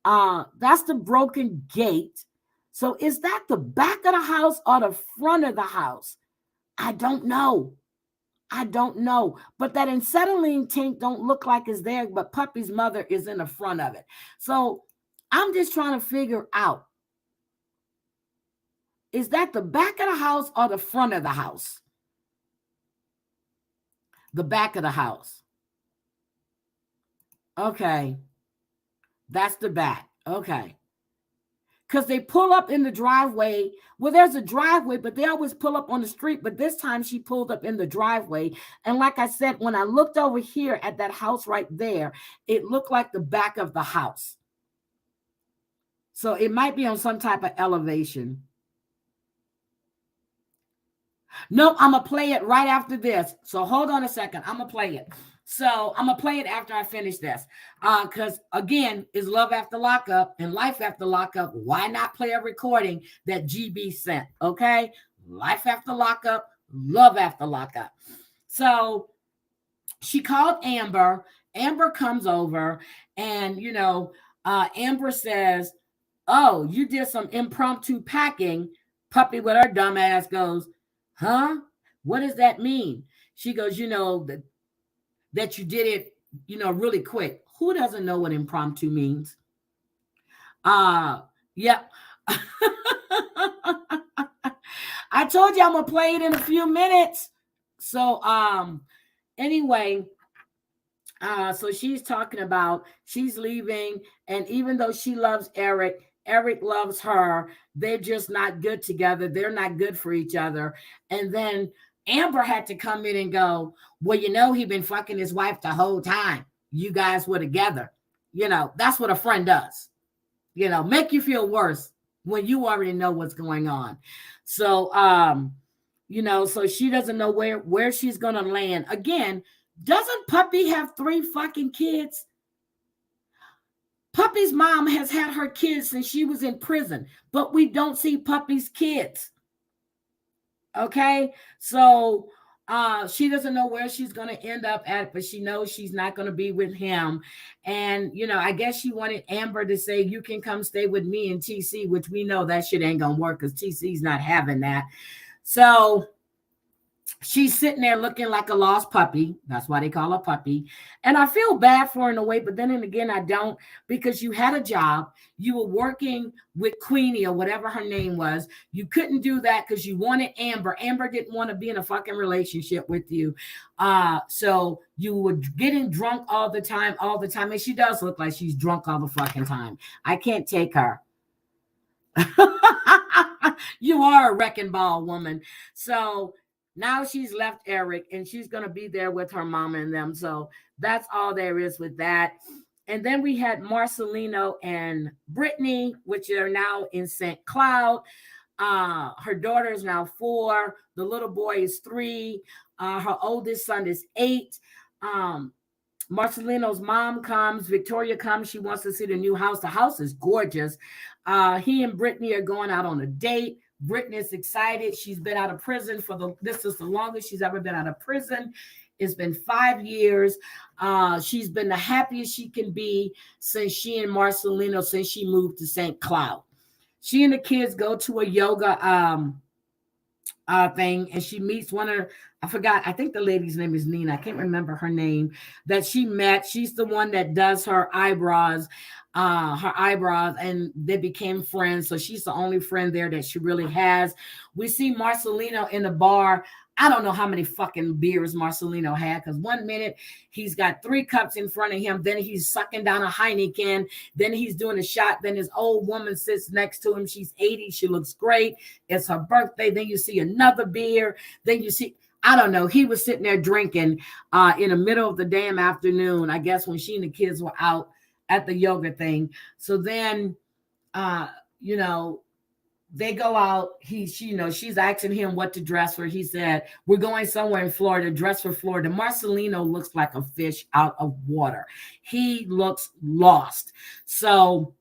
That's the broken gate. So is that the back of the house or the front of the house? I don't know. But that acetylene tank don't look like it's there, but Puppy's mother is in the front of it. So I'm just trying to figure out, is that the back of the house or the front of the house? The back of the house. Okay. That's the back. Okay. Because they pull up in the driveway. Well, there's a driveway, but they always pull up on the street. But this time she pulled up in the driveway. And like I said, when I looked over here at that house right there, it looked like the back of the house. So it might be on some type of elevation. Nope, I'm going to play it right after this. So hold on a second. I'm going to play it. So I'm going to play it after I finish this. Because, again, it's Love After Lockup and Life After Lockup. Why not play a recording that GB sent? Okay? Life After Lockup, Love After Lockup. So she called Amber. Amber comes over and, Amber says, oh, you did some impromptu packing. Puppy with her dumb ass goes, huh? What does that mean? She goes, that you did it, really quick. Who doesn't know what impromptu means? Yep. I told you I'm going to play it in a few minutes. So, anyway, so she's talking about she's leaving. And even though she loves Eric loves her. They're just not good together. They're not good for each other. And then Amber had to come in and go, well, he'd been fucking his wife the whole time. You guys were together. That's what a friend does. Make you feel worse when you already know what's going on. So, so she doesn't know where she's going to land. Again, doesn't Puppy have 3 fucking kids? Puppy's mom has had her kids since she was in prison, but we don't see Puppy's kids. Okay, so she doesn't know where she's going to end up at, but she knows she's not going to be with him. And, I guess she wanted Amber to say, you can come stay with me in TC, which we know that shit ain't going to work because TC's not having that. So she's sitting there looking like a lost puppy. That's why they call her Puppy. And I feel bad for her in a way, but then again, I don't, because you had a job. You were working with Queenie or whatever her name was. You couldn't do that because you wanted Amber. Amber didn't want to be in a fucking relationship with you. So you were getting drunk all the time. And she does look like she's drunk all the fucking time. I can't take her. You are a wrecking ball woman. So now she's left Eric and she's going to be there with her mama and them. So that's all there is with that. And then we had Marcelino and Brittany, which are now in St. Cloud. Her daughter is now 4. The little boy is 3. Her oldest son is 8. Marcelino's mom comes. Victoria comes. She wants to see the new house. The house is gorgeous. He and Brittany are going out on a date. Brittany is excited. She's been out of prison this is the longest she's ever been out of prison. It's been 5 years. She's been the happiest she can be since she and Marcelino, since she moved to St. Cloud. She and the kids go to a yoga thing, and she meets I think the lady's name is Nina. I can't remember her name that she met. She's the one that does her eyebrows, and they became friends. So she's the only friend there that she really has. We see Marcelino in the bar. I don't know how many fucking beers Marcelino had, because 1 minute he's got 3 cups in front of him. Then he's sucking down a Heineken. Then he's doing a shot. Then his old woman sits next to him. She's 80. She looks great. It's her birthday. Then you see another beer. Then you see, I don't know. He was sitting there drinking in the middle of the damn afternoon, I guess, when she and the kids were out at the yoga thing. So then, They go out. She's asking him what to dress for. He said, "We're going somewhere in Florida. Dress for Florida." Marcelino looks like a fish out of water. He looks lost. So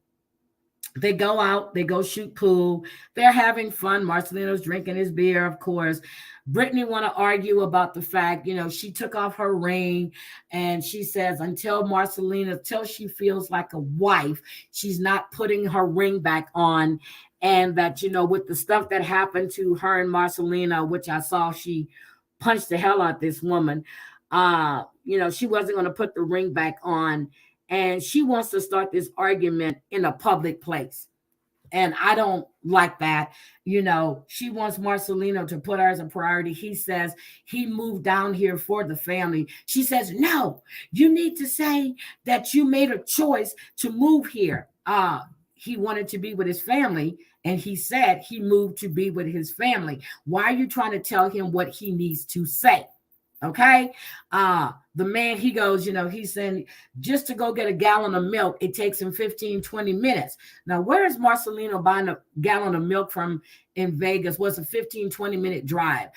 they go out, they go shoot pool. They're having fun. Marcelino's drinking his beer, of course. Brittany want to argue about the fact, she took off her ring, and she says until she feels like a wife, she's not putting her ring back on. And that, with the stuff that happened to her and Marcelino, which I saw, she punched the hell out this woman. She wasn't going to put the ring back on, and she wants to start this argument in a public place. And I don't like that. She wants Marcelino to put her as a priority. He says he moved down here for the family. She says, no, you need to say that you made a choice to move here. He wanted to be with his family, and he said he moved to be with his family. Why are you trying to tell him what he needs to say? Okay. The man, he goes, he's saying just to go get a gallon of milk, it takes him 15, 20 minutes. Now, where is Marcelino buying a gallon of milk from in Vegas? Was a 15, 20-minute drive.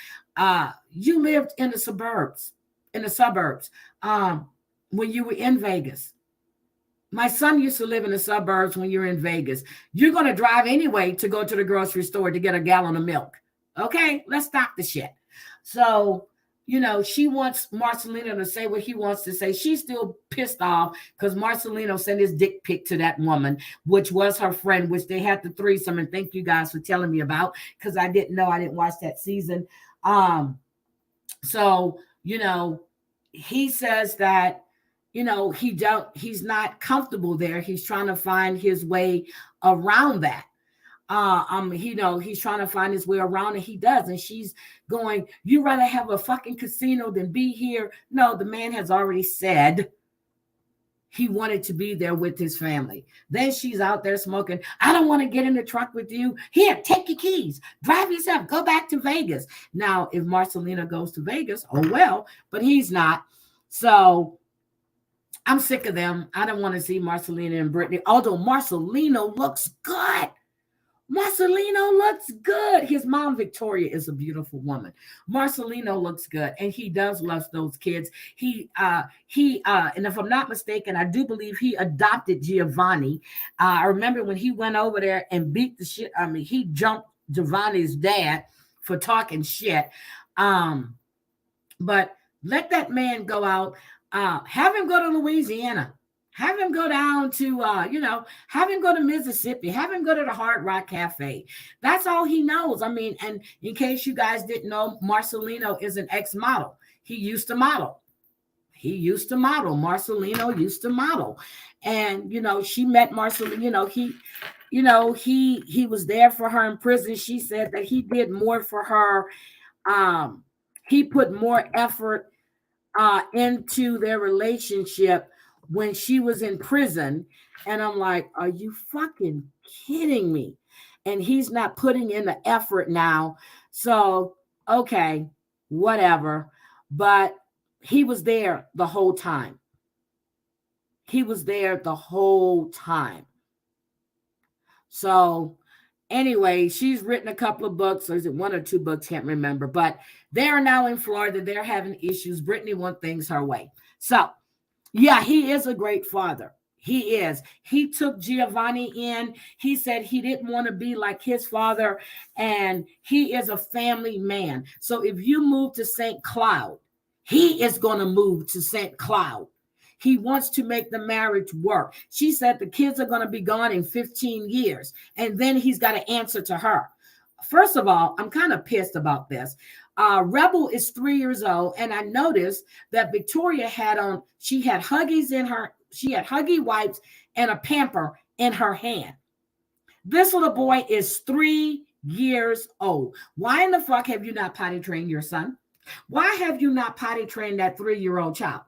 You lived in the suburbs, when you were in Vegas. My son used to live in the suburbs when you're in Vegas. You're going to drive anyway to go to the grocery store to get a gallon of milk. Okay, let's stop the shit. So, she wants Marcelino to say what he wants to say. She's still pissed off because Marcelino sent his dick pic to that woman, which was her friend, which they had the threesome. And thank you guys for telling me about, because I didn't know. I didn't watch that season. So, he says that, he's not comfortable there. He's trying to find his way around that. He's trying to find his way around, and he does. And she's going, you rather have a fucking casino than be here? No, the man has already said he wanted to be there with his family. Then she's out there smoking. I don't want to get in the truck with you. Here, take your keys. Drive yourself. Go back to Vegas. Now, if Marcelino goes to Vegas, oh well, but he's not. So I'm sick of them. I don't want to see Marcelino and Brittany, although Marcelino looks good. Marcelino looks good. His mom, Victoria, is a beautiful woman. Marcelino looks good, and he does love those kids. And if I'm not mistaken, I do believe he adopted Giovanni. I remember when he went over there and beat the shit. He jumped Giovanni's dad for talking shit. But let that man go out. Have him go to Louisiana. Have him go down to, have him go to Mississippi. Have him go to the Hard Rock Cafe. That's all he knows. And in case you guys didn't know, Marcelino is an ex-model. He used to model. Marcelino used to model. And, she met Marcelino. He was there for her in prison. She said that he did more for her. He put more effort into their relationship when she was in prison. And I'm like, are you fucking kidding me? And he's not putting in the effort now. So, okay, whatever. But he was there the whole time. So anyway, she's written a couple of books, or is it one or two books? Can't remember. But they're now in Florida. They're having issues. Brittany wants things her way. So, yeah, he is a great father. He is. He took Giovanni in. He said he didn't want to be like his father, and he is a family man. So if you move to St. Cloud, he is going to move to St. Cloud. He wants to make the marriage work. She said the kids are going to be gone in 15 years, and then he's got to answer to her. First of all, I'm kind of pissed about this. Rebel is 3 years old, and I noticed that Victoria had Huggies in her. She had Huggy wipes and a pamper in her hand. This little boy is 3 years old. Why in the fuck have you not potty trained your son? Why have you not potty trained that 3-year-old child?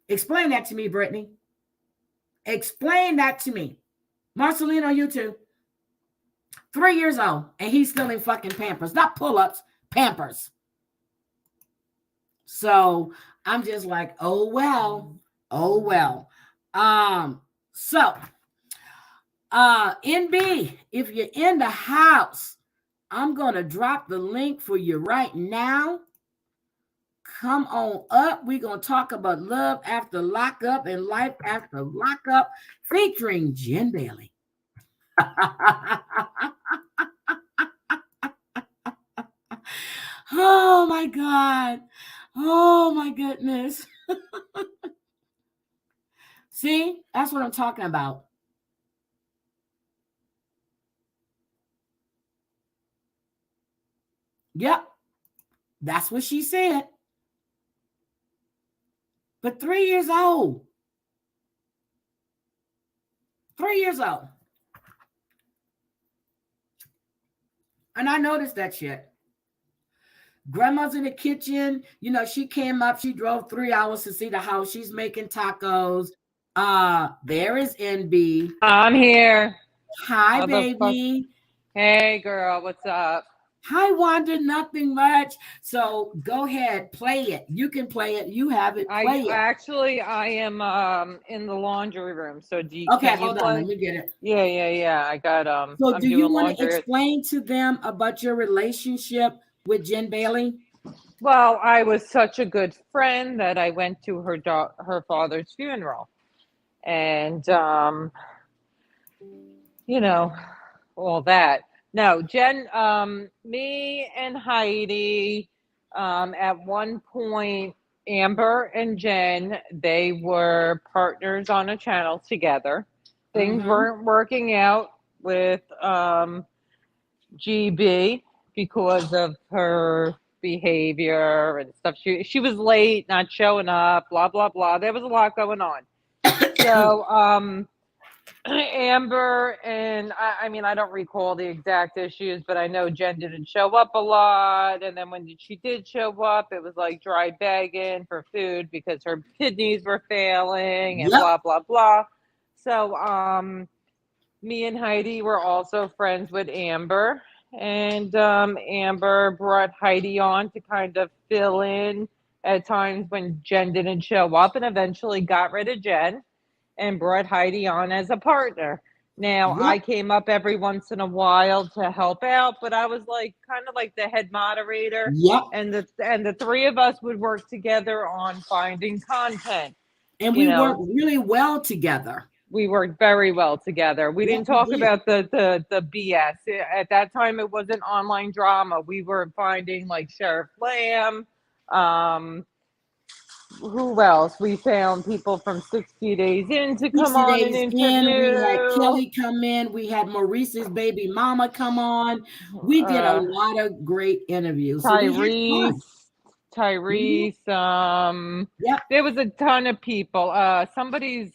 Explain that to me, Brittany. Explain that to me. Marcelino, you too. 3 years old, and he's still in fucking Pampers. Not pull-ups, Pampers. So I'm just like, oh well. So NB, if you're in the house, I'm gonna drop the link for you right now. Come on up. We're gonna talk about love after lockup and life after lockup, featuring Jen Bailey. Oh my God. Oh my goodness. See, that's what I'm talking about. Yep, that's what she said. But 3 years old. 3 years old. And I noticed that shit. Grandma's in the kitchen. You know, she came up, she drove 3 hours to see the house. She's making tacos. There is NB. I'm here. Hi, How the fuck? baby. Hey, girl, what's up? Hi, Wanda. Nothing much. So go ahead, play it. You can play it. You have it. Play it. I am in the laundry room. So Okay, can you hold on. Let play? me get it. Yeah. I got So, I'm do you doing want to laundry. explain to them about your relationship with Jen Bailey? Well, I was such a good friend that I went to her father's funeral, and you know all that. No, Jen, me and Heidi, at one point, Amber and Jen, they were partners on a channel together. Things Mm-hmm. weren't working out with GB because of her behavior and stuff. She was late, not showing up, blah blah blah. There was a lot going on. So Amber and I mean, I don't recall the exact issues, but I know Jen didn't show up a lot. And then when she did show up, it was like dry begging for food because her kidneys were failing and Yep. blah, blah, blah. So, me and Heidi were also friends with Amber. And Amber brought Heidi on to kind of fill in at times when Jen didn't show up and eventually got rid of Jen and brought Heidi on as a partner. Now, I Yep. came up every once in a while to help out, but I was like kind of like the head moderator, Yep. and the three of us would work together on finding content. And You we work know, really well together. we worked very well together. We Yep, didn't we talk did. about the BS. At that time it wasn't online drama. We were finding like Sheriff Lamb, um, who else? We found people from 60 Days In to come 60 on and days in, we had interview. Kelly come in. We had Maurice's baby mama come on. We did a Uh, lot of great interviews. So we had fun. Tyrese, Mhm. Tyrese. Yep. There was a ton of people. Somebody's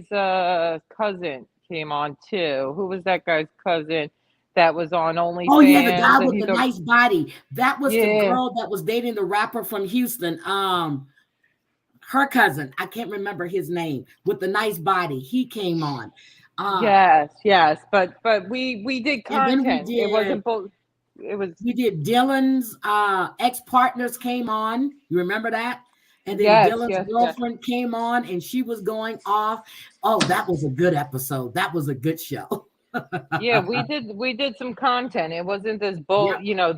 cousin came on too. Who was that guy's cousin that was on Oh yeah, the OnlyFans? guy And with he's the a nice body. That was the yeah, girl that was dating the rapper from Houston. Her cousin. I can't remember his name. With the nice body. He came on. Uh, yes. But we did and then we content. It did wasn't both. It was we did Dylan's ex-partners came on. You remember that? And then Dylan's yes. girlfriend came on and she was going off. Oh, that was a good episode. That was a good show. Yeah, we did some content. It wasn't Yep.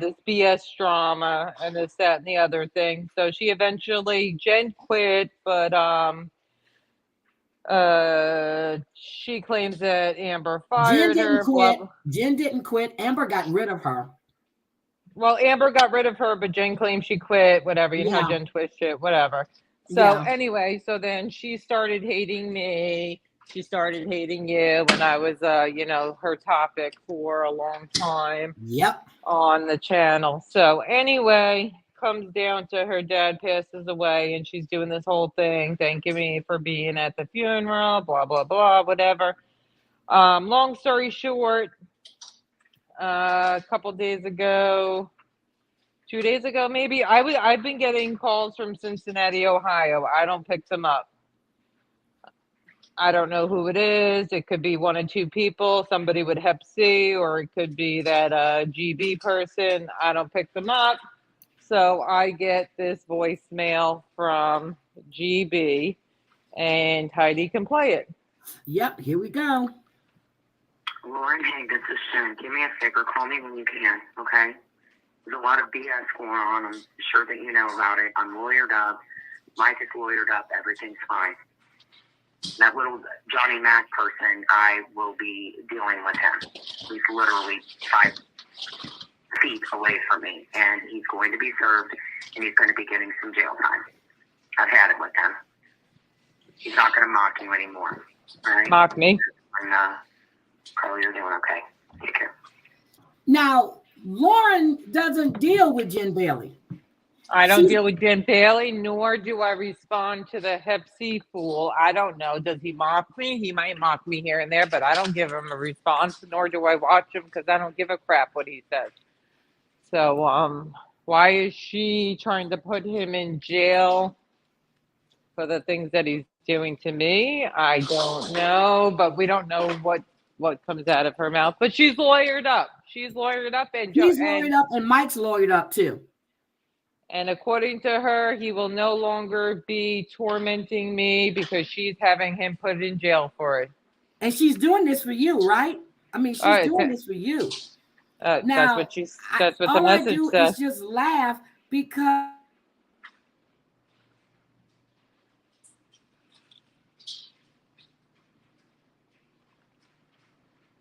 this BS drama and this, that, and the other thing. So she eventually Jen quit, but she claims that Amber Jen fired didn't her, blah quit. blah. Jen didn't quit. Amber got rid of her. Well, Amber got rid of her, but Jen claims she quit, whatever, you know how Yeah. Jen twist shit, whatever. So Yeah. anyway, so then she started hating me. She started hating you when I was her topic for a long time Yep. on the channel. So anyway, comes down to her dad passes away and she's doing this whole thing, thanking me for being at the funeral, blah blah blah, whatever. Long story short, a couple days ago, 2 days ago maybe, I've been getting calls from Cincinnati, Ohio. I don't pick them up. I don't know who it is. It could be one or two people, somebody with Hep C, or it could be that GB person. I don't pick them up. So I get this voicemail from GB, and Heidi can play it. Yep. Here we go. Lauren, hey, this is Shawn. Do me a favor. Call me when you can, okay? There's a lot of BS going on. I'm sure that you know about it. I'm lawyered up. Mike is lawyered up. Everything's fine. That little Johnny Mac person, I will be dealing with him. He's literally 5 feet away from me, and he's going to be served, and he's going to be getting some jail time. I've had it with him. He's not going to mock you anymore. All right? Mock me. And, Carl, you're doing okay. Take care. Now, Lauren doesn't deal with Jen Bailey. I don't deal with Jen Bailey, nor do I respond to the Hep C fool. I don't know. Does he mock me? He might mock me here and there, but I don't give him a response, nor do I watch him because I don't give a crap what he says. So, why is she trying to put him in jail for the things that he's doing to me? I don't know, but we don't know what comes out of her mouth. But she's lawyered up. She's lawyered up, and he's lawyered up, and Mike's lawyered up too. And according to her, he will no longer be tormenting me because she's having him put in jail for it. And she's doing this for you, right? I mean, she's doing this for you. Now, that's what the message says. All I do is just laugh because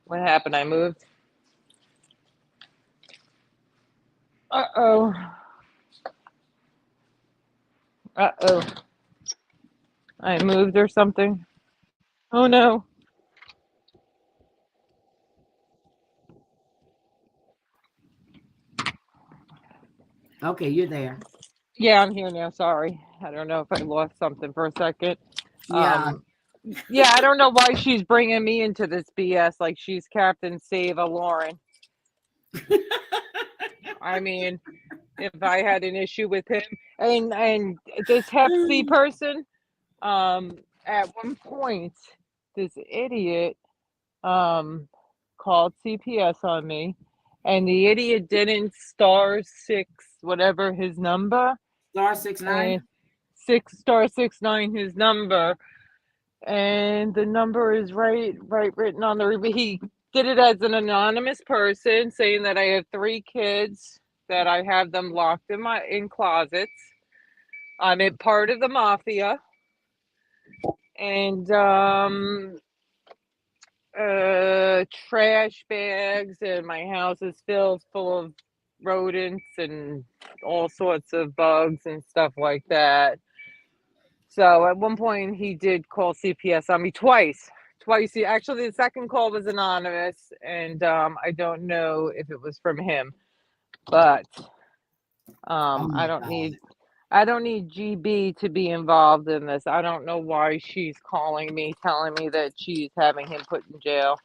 what happened? I moved. Uh-oh. I moved or something. Oh, no. Okay, you're there. Yeah, I'm here now. Sorry. I don't know if I lost something for a second. Yeah. Yeah, I don't know why she's bringing me into this BS like she's Captain Save-A Lauren. I mean, if I had an issue with him and this Hep C person, at one point, this idiot called CPS on me, and the idiot didn't *6 whatever his number. *69. *69 his number, and the number is right written on the. He did it as an anonymous person, saying that I have 3 kids, that I have them locked in closets. I'm a part of the mafia, and trash bags, and my house is filled full of rodents and all sorts of bugs and stuff like that. So at one point he did call CPS on me twice. Actually, the second call was anonymous, and I don't know if it was from him, but I don't need GB to be involved in this. I don't know why she's calling me, telling me that she's having him put in jail.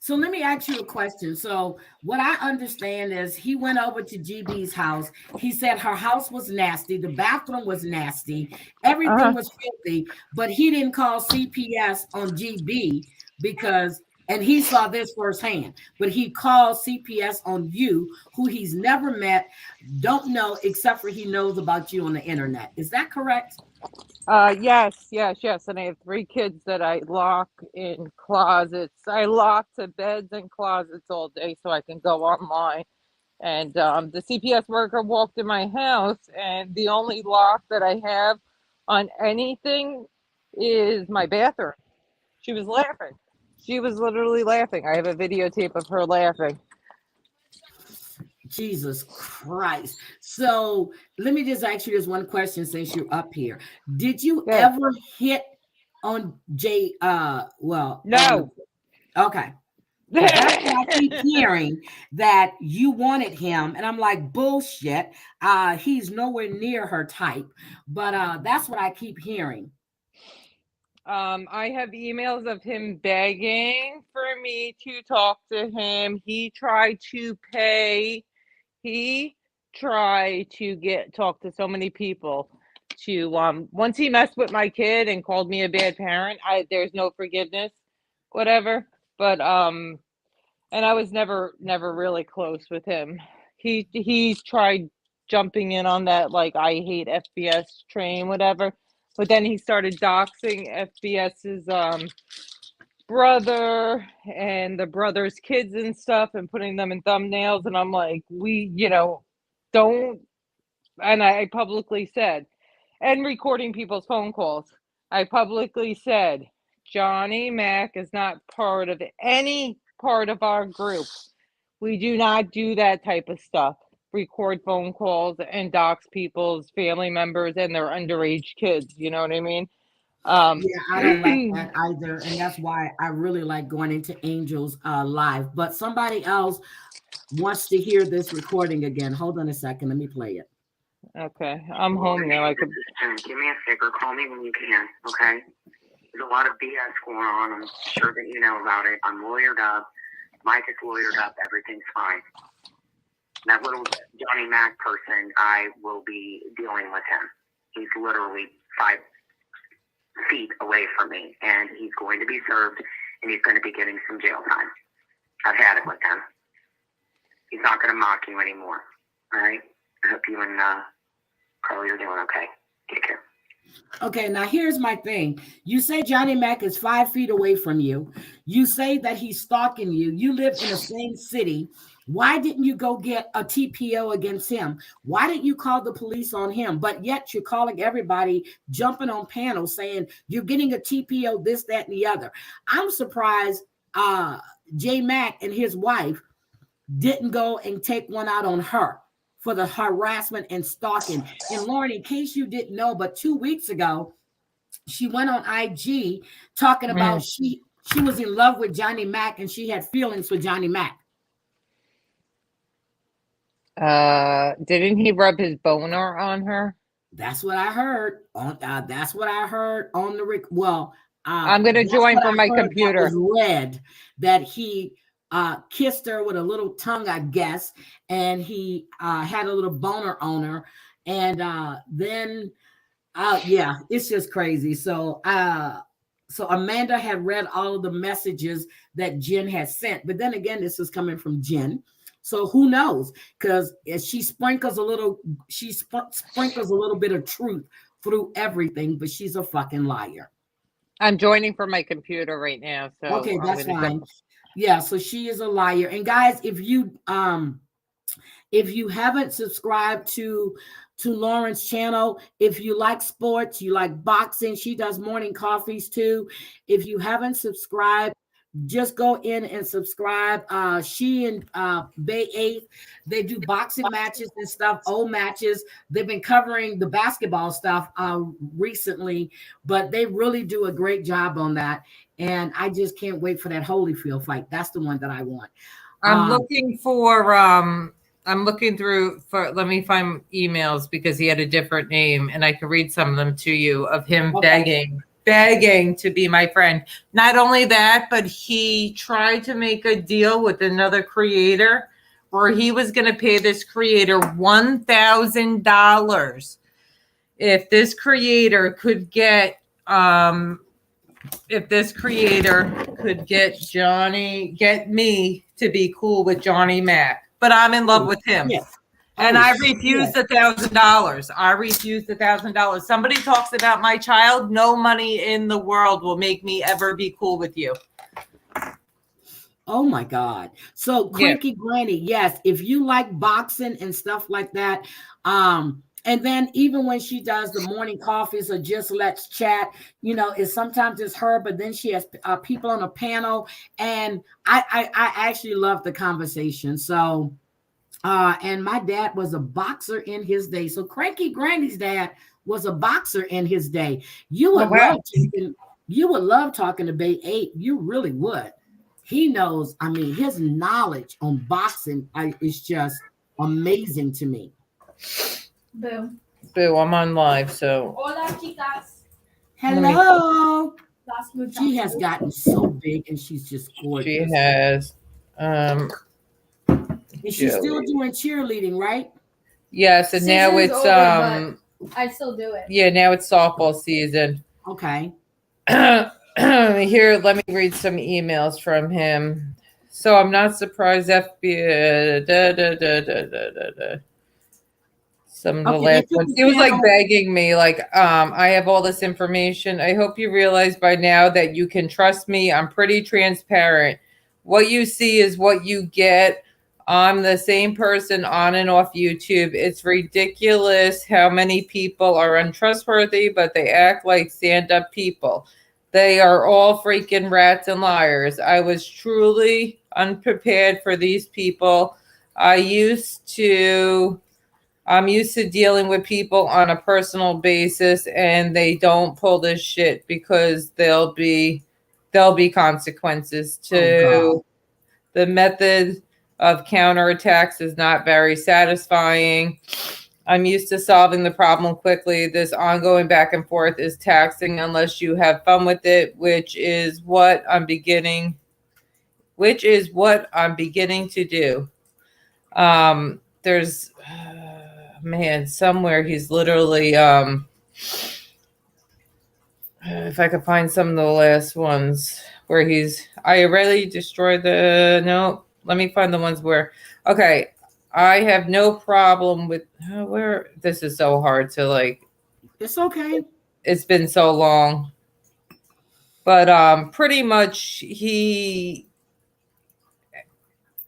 So let me ask you a question. So what I understand is he went over to GB's house. He said her house was nasty. The bathroom was nasty. Everything was filthy, but he didn't call CPS on GB because, and he saw this firsthand, but he called CPS on you, who he's never met, don't know, except for he knows about you on the internet. Is that correct? Yes. And I have 3 kids that I lock in closets. I lock to beds and closets all day so I can go online. And the CPS worker walked in my house, and the only lock that I have on anything is my bathroom. She was laughing. She was literally laughing. I have a videotape of her laughing. Jesus Christ. So let me just ask you this one question since you're up here. Did you ever hit on Jay? Well, no. Okay. That's what I keep hearing, that you wanted him, and I'm like, bullshit. He's nowhere near her type, but that's what I keep hearing. I have emails of him begging for me to talk to him. He tried to pay. He tried to talk to so many people to once he messed with my kid and called me a bad parent. There's no forgiveness, whatever. But and I was never really close with him. He's tried jumping in on that like I hate FBS train, whatever. But then he started doxing FBS's brother and the brother's kids and stuff and putting them in thumbnails. And I'm like, don't. And I publicly said, and recording people's phone calls, I publicly said, Johnny Mac is not part of any part of our group. We do not do that type of stuff. Record phone calls and dox people's family members and their underage kids. You know what I mean? Yeah, I don't like that either. And that's why I really like going into Angel's live. But somebody else wants to hear this recording again. Hold on a second. Let me play it. Okay. I'm home now. I could give me a favor. Call me when you can, okay? There's a lot of BS going on. I'm sure that you know about it. I'm lawyered up. Mike is lawyered up. Everything's fine. That little Johnny Mac person, I will be dealing with him. He's literally 5 feet away from me, and he's going to be served, and he's going to be getting some jail time. I've had it with him. He's not going to mock you anymore. All right? I hope you and Carly are doing okay. Take care. Okay, now here's my thing. You say Johnny Mac is 5 feet away from you. You say that he's stalking you. You live in the same city. Why didn't you go get a TPO against him? Why didn't you call the police on him? But yet you're calling everybody, jumping on panels, saying you're getting a TPO, this, that, and the other. I'm surprised J Mac and his wife didn't go and take one out on her for the harassment and stalking. And Lauren, in case you didn't know, but 2 weeks ago, she went on IG talking about she was in love with Johnny Mac and she had feelings for Johnny Mac. Didn't he rub his boner on her? That's what I heard. That's what I heard on the I'm gonna join from my computer. That was read that he kissed her with a little tongue, I guess, and he had a little boner on her, and then yeah, it's just crazy. So Amanda had read all of the messages that Jen had sent, but then again, this is coming from Jen. So who knows? Because she sprinkles a little bit of truth through everything, but she's a fucking liar. I'm joining from my computer right now. So okay, that's fine. Yeah, so she is a liar. And guys, if you haven't subscribed to Lauren's channel, if you like sports, you like boxing, she does morning coffees too. If you haven't subscribed, just go in and subscribe. She and Bay 8, they do boxing matches and stuff, old matches. They've been covering the basketball stuff recently, but they really do a great job on that. And I just can't wait for that Holyfield fight. That's the one that I want. I'm looking through let me find emails because he had a different name and I can read some of them to you of him begging to be my friend. Not only that, but he tried to make a deal with another creator where he was going to pay this creator $1,000 if this creator could get get me to be cool with Johnny Mac. But I'm in love with him. Yes. And I refused $1,000. I refused $1,000. Somebody talks about my child. No money in the world will make me ever be cool with you. Oh my God. So Cranky Granny, yes. If you like boxing and stuff like that, and then even when she does the morning coffees or just let's chat, sometimes it's her, but then she has people on a panel, and I actually love the conversation. So. And my dad was a boxer in his day. So Cranky Granny's dad was a boxer in his day. You would love talking to Bay 8. You really would. He knows. I mean, his knowledge on boxing is just amazing to me. Boo, I'm on live. So. Hola, chicas. Hello. She has gotten so big, and she's just gorgeous. She has. And she's still doing cheerleading, right? Yes, and now it's over, I still do it. Yeah, now it's softball season. Okay. Here, let me read some emails from him. So I'm not surprised FBI. some of the Okay, last they took ones. the He was like channel. begging me, like, I have all this information. I hope you realize by now that you can trust me. I'm pretty transparent. What you see is what you get. I'm the same person on and off YouTube. It's ridiculous how many people are untrustworthy, but they act like stand-up people. They are all freaking rats and liars. I was truly unprepared for these people. I'm used to dealing with people on a personal basis, and they don't pull this shit because there'll be consequences Oh God. to the method of counterattacks is not very satisfying. I'm used to solving the problem quickly. This ongoing back and forth is taxing unless you have fun with it, which is what I'm beginning to do. There's man, somewhere he's literally if I could find some of the last ones where I already destroyed no, let me find the ones where, okay, I have no problem with where this is so hard to like. It's okay. It's been so long. But pretty much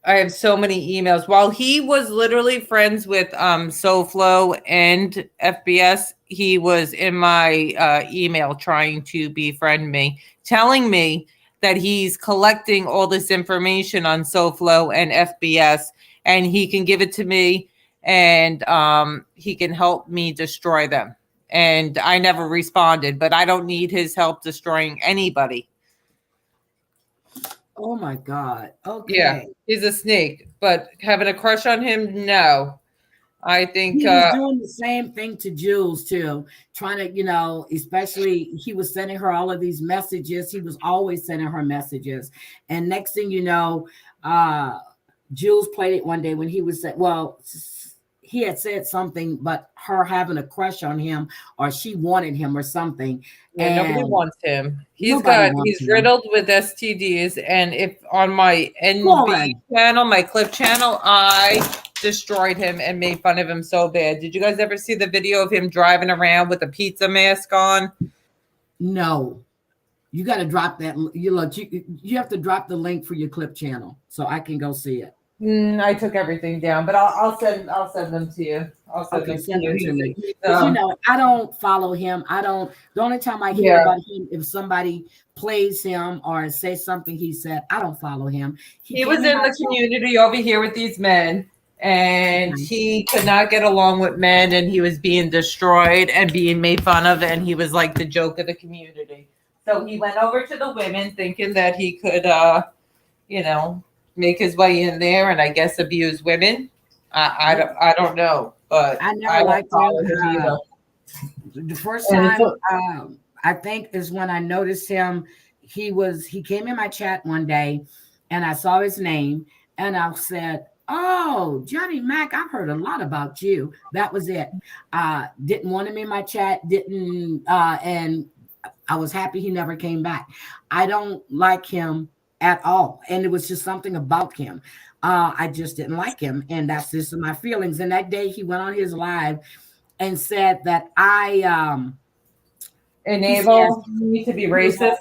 I have so many emails. While he was literally friends with SoFlo and FBS, he was in my email trying to befriend me, telling me that he's collecting all this information on SoFlo and FBS, and he can give it to me, and he can help me destroy them. And I never responded, but I don't need his help destroying anybody. Oh my God. Okay. Yeah, he's a snake, but having a crush on him, no. I think he was doing the same thing to Jules too, trying to, especially he was sending her all of these messages. He was always sending her messages. And next thing you know, Jules played it one day when he was he had said something, but her having a crush on him, or she wanted him or something. Yeah, and nobody wants him. He's him. riddled with STDs. And if on my NB channel, my clip channel, I destroyed him and made fun of him so bad. Did you guys ever see the video of him driving around with a pizza mask on? No. You got to drop that. You have to drop the link for your clip channel so I can go see it. I took everything down, but I'll send them to you. Send them to me. I don't follow him. The only time I hear about him if somebody plays him or say something he said. I don't follow him. He was in the community over here with these men, and he could not get along with men, and he was being destroyed and being made fun of, and he was like the joke of the community. So he went over to the women thinking that he could, make his way in there and I guess abuse women. I don't know, but I never liked him. The first time I think is when I noticed him. He came in my chat one day and I saw his name and I said, "Oh, Johnny Mac, I've heard a lot about you." That was it. Didn't want him in my chat, and I was happy he never came back. I don't like him at all. And it was just something about him. I just didn't like him. And that's just my feelings. And that day he went on his live and said that I enable me to be racist.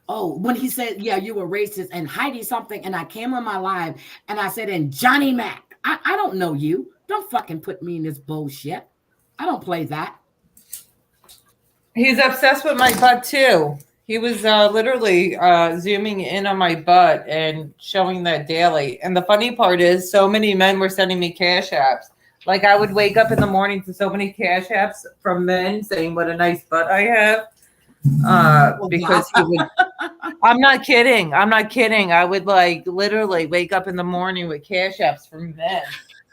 When he said, yeah, you were racist and Heidi something. And I came on my live and I said, and Johnny Mac, I don't know you. Don't fucking put me in this bullshit. I don't play that. He's obsessed with my butt too. He was literally zooming in on my butt and showing that daily. And the funny part is so many men were sending me cash apps. Like I would wake up in the morning to so many cash apps from men saying what a nice butt I have. Because he would, I'm not kidding. I would like literally wake up in the morning with cash apps from men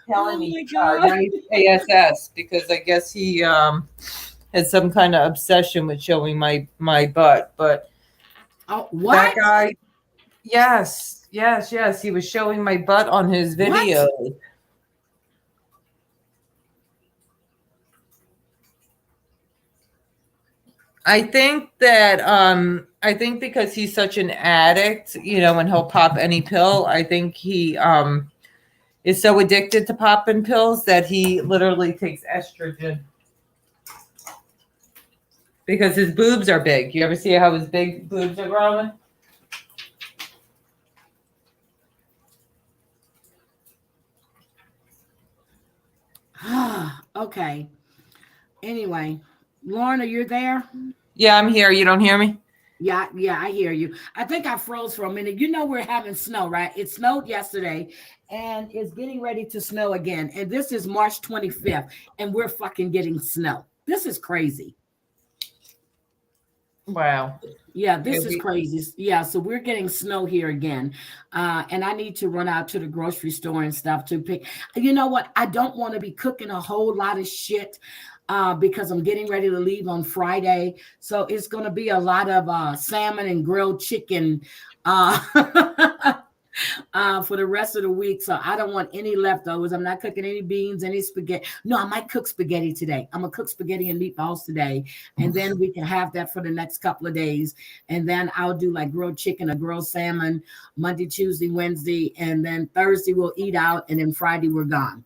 telling me nice ASS, because I guess he had some kind of obsession with showing my butt. But what? That guy, yes, he was showing my butt on his video. What? I think because he's such an addict, and he'll pop any pill. I think he is so addicted to popping pills that he literally takes estrogen because his boobs are big. You ever see how his big boobs are growing? Okay. Anyway, Lauren, are you there? Yeah, I'm here. You don't hear me? Yeah, I hear you. I think I froze for a minute. You know we're having snow, right? It snowed yesterday and it's getting ready to snow again. And this is March 25th and we're fucking getting snow. This is crazy. Wow. Yeah, this is crazy. Yeah, so we're getting snow here again. And I need to run out to the grocery store and stuff to pick. You know what? I don't want to be cooking a whole lot of shit because I'm getting ready to leave on Friday. So it's going to be a lot of salmon and grilled chicken for the rest of the week. So I don't want any leftovers. I'm not cooking any beans, any spaghetti. No, I might cook spaghetti today. I'm going to cook spaghetti and meatballs today. And then we can have that for the next couple of days. And then I'll do like grilled chicken or grilled salmon Monday, Tuesday, Wednesday. And then Thursday we'll eat out. And then Friday we're gone.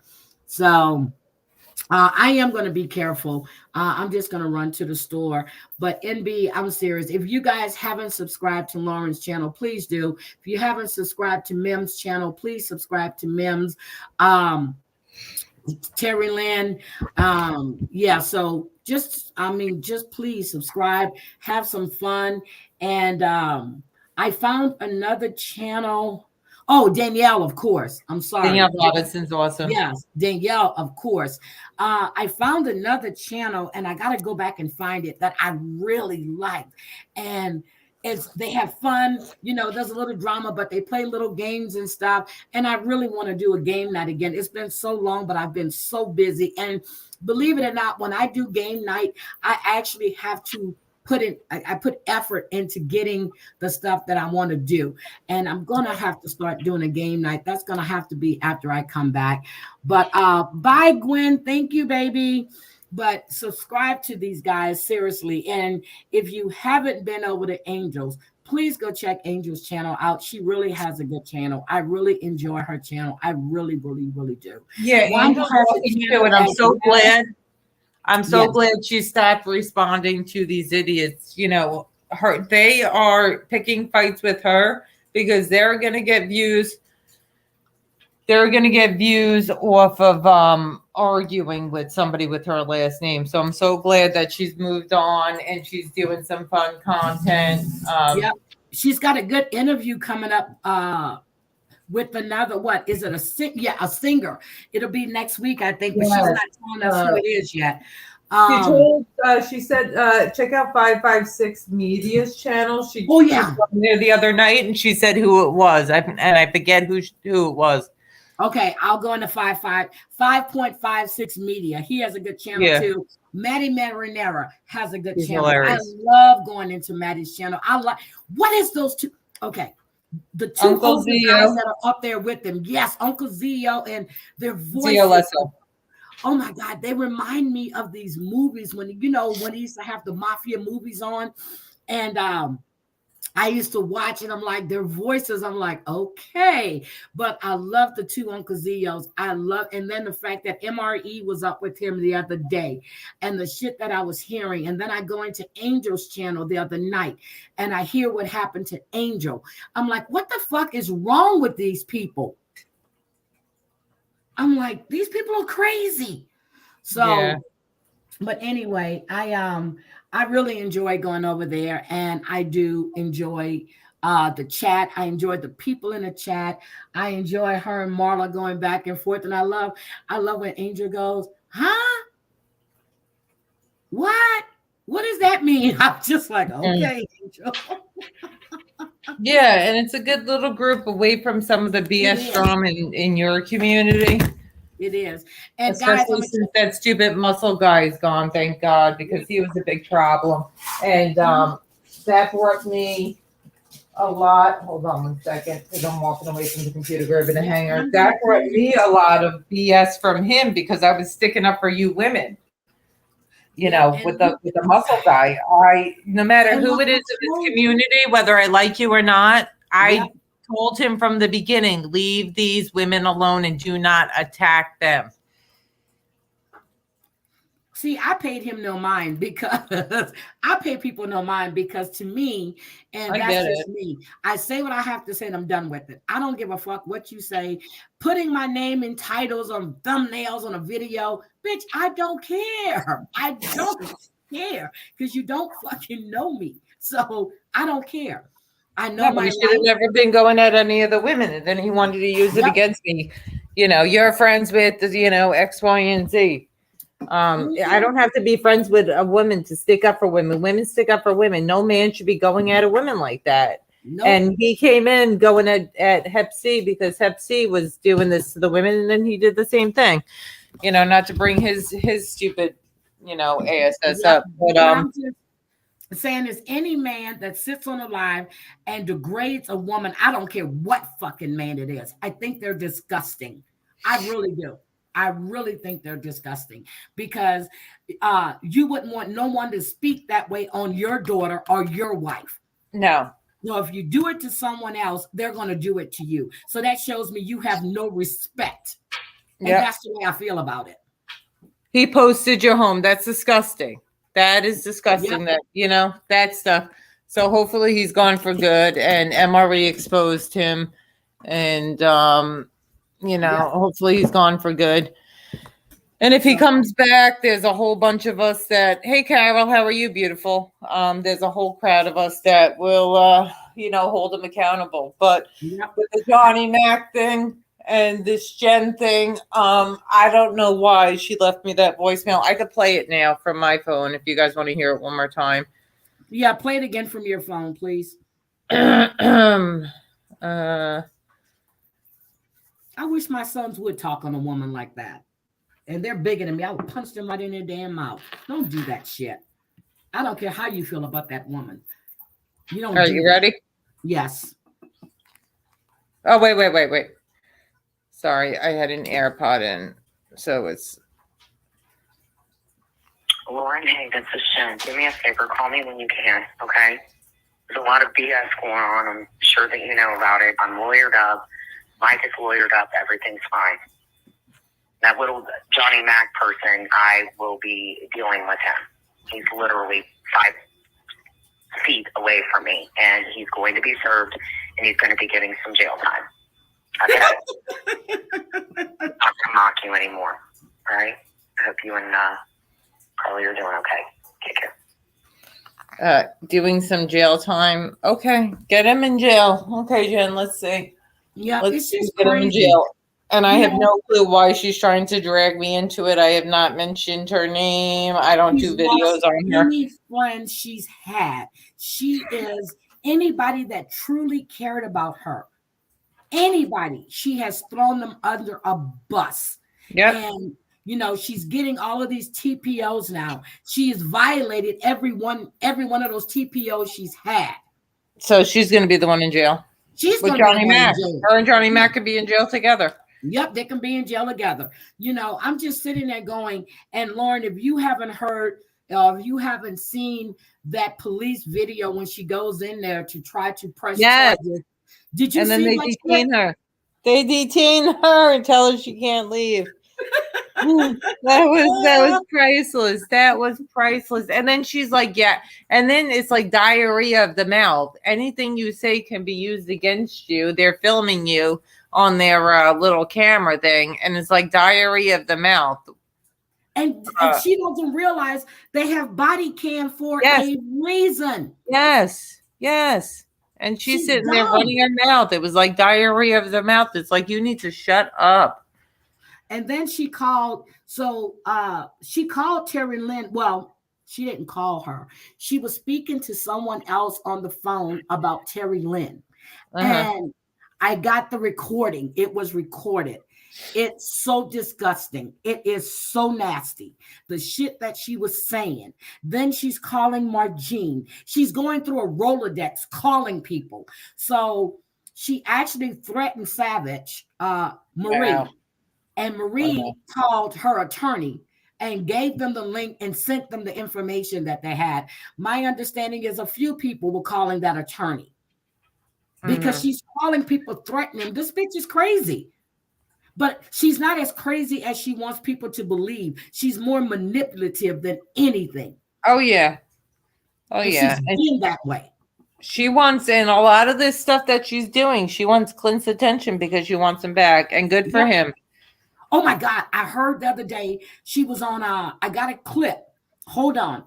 So I am going to be careful. I'm just going to run to the store. But NB, I'm serious. If you guys haven't subscribed to Lauren's channel, please do. If you haven't subscribed to Mim's channel, please subscribe to Mim's. Terry Lynn. Yeah, so just please subscribe. Have some fun. And I found another channel. Oh, Danielle, of course. I'm sorry. Danielle Robinson's awesome. Yes, Danielle, of course. I found another channel, and I got to go back and find it that I really like. And they have fun. You know, there's a little drama, but they play little games and stuff. And I really want to do a game night again. It's been so long, but I've been so busy. And believe it or not, when I do game night, I actually have to I put effort into getting the stuff that I want to do. And I'm going to have to start doing a game night. That's going to have to be after I come back. But bye, Gwen. Thank you, baby. But subscribe to these guys, seriously. And if you haven't been over to Angel's, please go check Angel's channel out. She really has a good channel. I really enjoy her channel. I really, really, really do. Yeah, Angel's awesome, and I'm so glad. I'm so glad she stopped responding to these idiots. You know, they are picking fights with her because they're going to get views. They're going to get views off of arguing with somebody with her last name. So I'm so glad that she's moved on and she's doing some fun content. Yep. She's got a good interview coming up with another, what is it? A singer. It'll be next week, I think, but she's not telling us who it is yet. She said, check out 556 Media's channel. She was there the other night and she said who it was. I forget who it was. Okay, I'll go into 5.56 Media. He has a good channel too. Maddie Marinera has a good channel. Hilarious. I love going into Maddie's channel. What is those two? Okay. The two Uncle guys that are up there with them. Yes, Uncle Zio and their voices. Oh my God, they remind me of these movies when he used to have the mafia movies on. And I used to watch it. I'm like, their voices. I'm like, okay. But I love the two Uncle Zios. And then the fact that MRE was up with him the other day and the shit that I was hearing. And then I go into Angel's channel the other night and I hear what happened to Angel. I'm like, what the fuck is wrong with these people? I'm like, these people are crazy. So, but anyway, I really enjoy going over there, and I do enjoy the chat. I enjoy the people in the chat. I enjoy her and Marla going back and forth, and I love when Angel goes, huh? What does that mean? I'm just like, okay, Angel. Yeah, and it's a good little group away from some of the BS drama in your community. It is. And especially guys, since that stupid muscle guy is gone, thank God, because he was a big problem. And that brought me a lot. Hold on one second, because I'm walking away from the computer, grabbing a hanger. That brought me a lot of BS from him because I was sticking up for you women. You know, with the muscle guy. No matter who it is in this community, whether I like you or not, I told him from the beginning, leave these women alone and do not attack them. See, I paid him no mind because I pay people no mind because to me, and that's just me. I say what I have to say and I'm done with it. I don't give a fuck what you say. Putting my name in titles on thumbnails on a video, bitch, I don't care. I don't care because you don't fucking know me. So I don't care. I know my should have never been going at any of the women, and then he wanted to use it against me. You know, you're friends with, you know, X, Y, and Z. I don't have to be friends with a woman to stick up for women. Women stick up for women. No man should be going at a woman like that. Nope. And he came in going at Hep C because Hep C was doing this to the women, and then he did the same thing. You know, not to bring his stupid, you know, ASS up. But I'm just saying is any man that sits on a live and degrades a woman, I don't care what fucking man it is. I think they're disgusting. I really do. I really think they're disgusting because you wouldn't want no one to speak that way on your daughter or your wife. No. No, if you do it to someone else, they're going to do it to you. So that shows me you have no respect. And that's the way I feel about it. He posted your home. That's disgusting. That is disgusting. That, you know, that stuff. So hopefully he's gone for good and MRE exposed him and, you know, hopefully he's gone for good. And if he comes back, there's a whole bunch of us that, hey, Carol, how are you, beautiful? There's a whole crowd of us that will, you know, hold him accountable. But with the Johnny Mac thing and this Jen thing, I don't know why she left me that voicemail. I could play it now from my phone if you guys want to hear it one more time. Yeah, play it again from your phone, please. I wish my sons would talk on a woman like that. And they're bigger than me. I would punch them right in their damn mouth. Don't do that shit. I don't care how you feel about that woman. You don't. Are you ready? Yes. Oh, wait. Sorry, I had an AirPod in. So it's. Lauren, hey, this is Shawn. Do me a favor. Call me when you can, okay? There's a lot of BS going on. I'm sure that you know about it. I'm lawyered up. Mike is lawyered up. Everything's fine. That little Johnny Mac person, I will be dealing with him. He's literally 5 feet away from me, and he's going to be served, and he's going to be getting some jail time. Okay? I'm not going to mock you anymore. All right? I hope you and Carly are doing okay. Take care. Doing some jail time. Okay, get him in jail. Okay, Jen, let's see. Yeah, let's get him in jail. And I have no clue why she's trying to drag me into it. I have not mentioned her name. I don't do videos on her. Any friends she's had. She is anybody that truly cared about her. Anybody. She has thrown them under a bus. Yep. And, you know, she's getting all of these TPOs now. She has violated every one of those TPOs she's had. So she's going to be the one in jail. She's with Johnny Mac. Her and Johnny Mac could be in jail together. Yep, they can be in jail together. You know, I'm just sitting there going, and Lauren, if you haven't heard, if you haven't seen that police video when she goes in there to try to press charges, did you and see? And then they detain her. They detain her and tell her she can't leave. That was priceless. That was priceless. And then she's like, yeah. And then it's like diarrhea of the mouth. Anything you say can be used against you. They're filming you on their little camera thing, and it's like diarrhea of the mouth. And she doesn't realize they have body cam for a reason. Yes. And she's sitting there running her mouth. It was like diarrhea of the mouth. It's like, you need to shut up. And then she called. So she called Terry Lynn. Well, she didn't call her. She was speaking to someone else on the phone about Terry Lynn. And I got the recording. It was recorded. It's so disgusting. It is so nasty. The shit that she was saying. Then she's calling Margene. She's going through a Rolodex calling people. So she actually threatened Savage, Marie. Wow. And Marie called her attorney and gave them the link and sent them the information that they had. My understanding is a few people were calling that attorney. because she's calling people, threatening. This bitch is crazy. But she's not as crazy as she wants people to believe. She's more manipulative than anything. Oh, yeah. Oh, and yeah. She's been that way. She wants, and a lot of this stuff that she's doing, she wants Clint's attention because she wants him back, and good for him. Oh my God. I heard the other day she was on I got a clip. Hold on.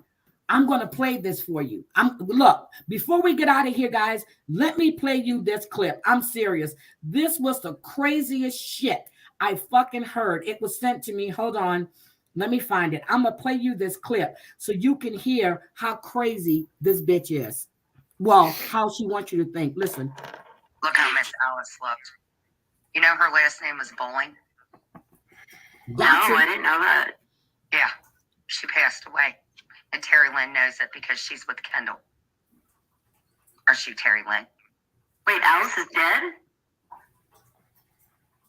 I'm going to play this for you. Look, before we get out of here, guys, let me play you this clip. I'm serious. This was the craziest shit I fucking heard. It was sent to me. Hold on. Let me find it. I'm going to play you this clip so you can hear how crazy this bitch is. Well, how she wants you to think. Listen. Look how Miss Alice looked. You know her last name was Blaine? No, I didn't know that. Yeah, she passed away. And Terry Lynn knows it because she's with Kendall. Or she Terry Lynn. Wait, Alice is dead?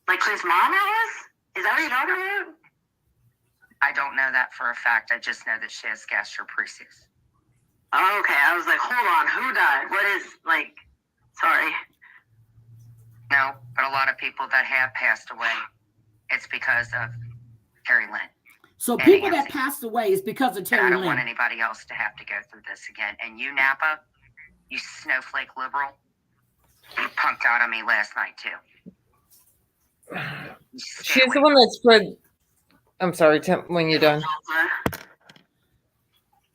Like Clint's mom, Alice? Is that what you're talking about? I don't know that for a fact. I just know that she has gastroparesis. Oh, okay. I was like, hold on. Who died? What is, like, sorry. No, but a lot of people that have passed away, it's because of Terry Lynn. So people that passed away is because of Terry Lynn. I don't want anybody else to have to go through this again. And you, Napa, you snowflake liberal, you punked out on me last night, too. She's the one that spread. I'm sorry, Tim, when you're done.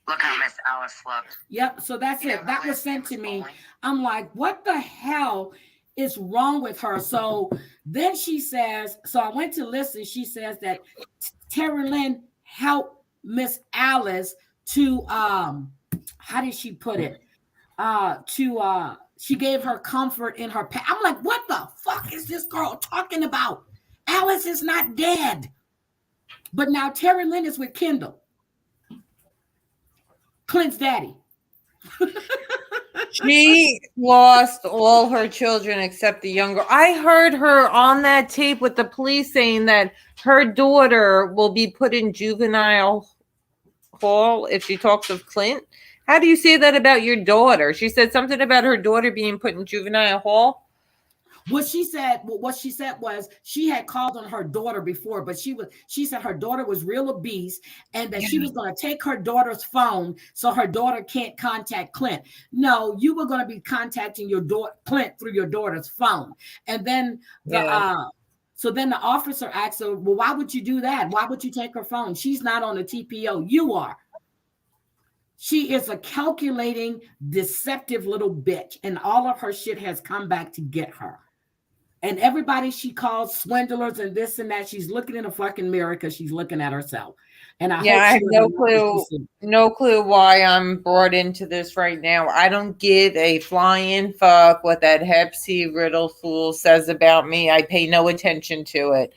Look how Miss Alice looked. Yep, so that's it. That was sent to me. I'm like, what the hell is wrong with her? So then she says, so I went to listen. She says that Terry Lynn helped Miss Alice to how did she put it? She gave her comfort in her past. I'm like, what the fuck is this girl talking about? Alice is not dead. But now Terry Lynn is with Kendall, Clint's daddy. She lost all her children except the younger. I heard her on that tape with the police saying that her daughter will be put in juvenile hall if she talks of Clint. How do you say that about your daughter? She said something about her daughter being put in juvenile hall. What she said was she had called on her daughter before, but she said her daughter was real obese and that she was going to take her daughter's phone so her daughter can't contact Clint. No, you were going to be contacting your daughter, Clint, through your daughter's phone. And then so then the officer asked her, well, why would you do that? Why would you take her phone? She's not on the TPO. You are. She is a calculating, deceptive little bitch, and all of her shit has come back to get her. And everybody she calls swindlers and this and that, she's looking in a fucking mirror because she's looking at herself. And I have no clue why I'm brought into this right now. I don't give a flying fuck what that Hep C riddle fool says about me. I pay no attention to it.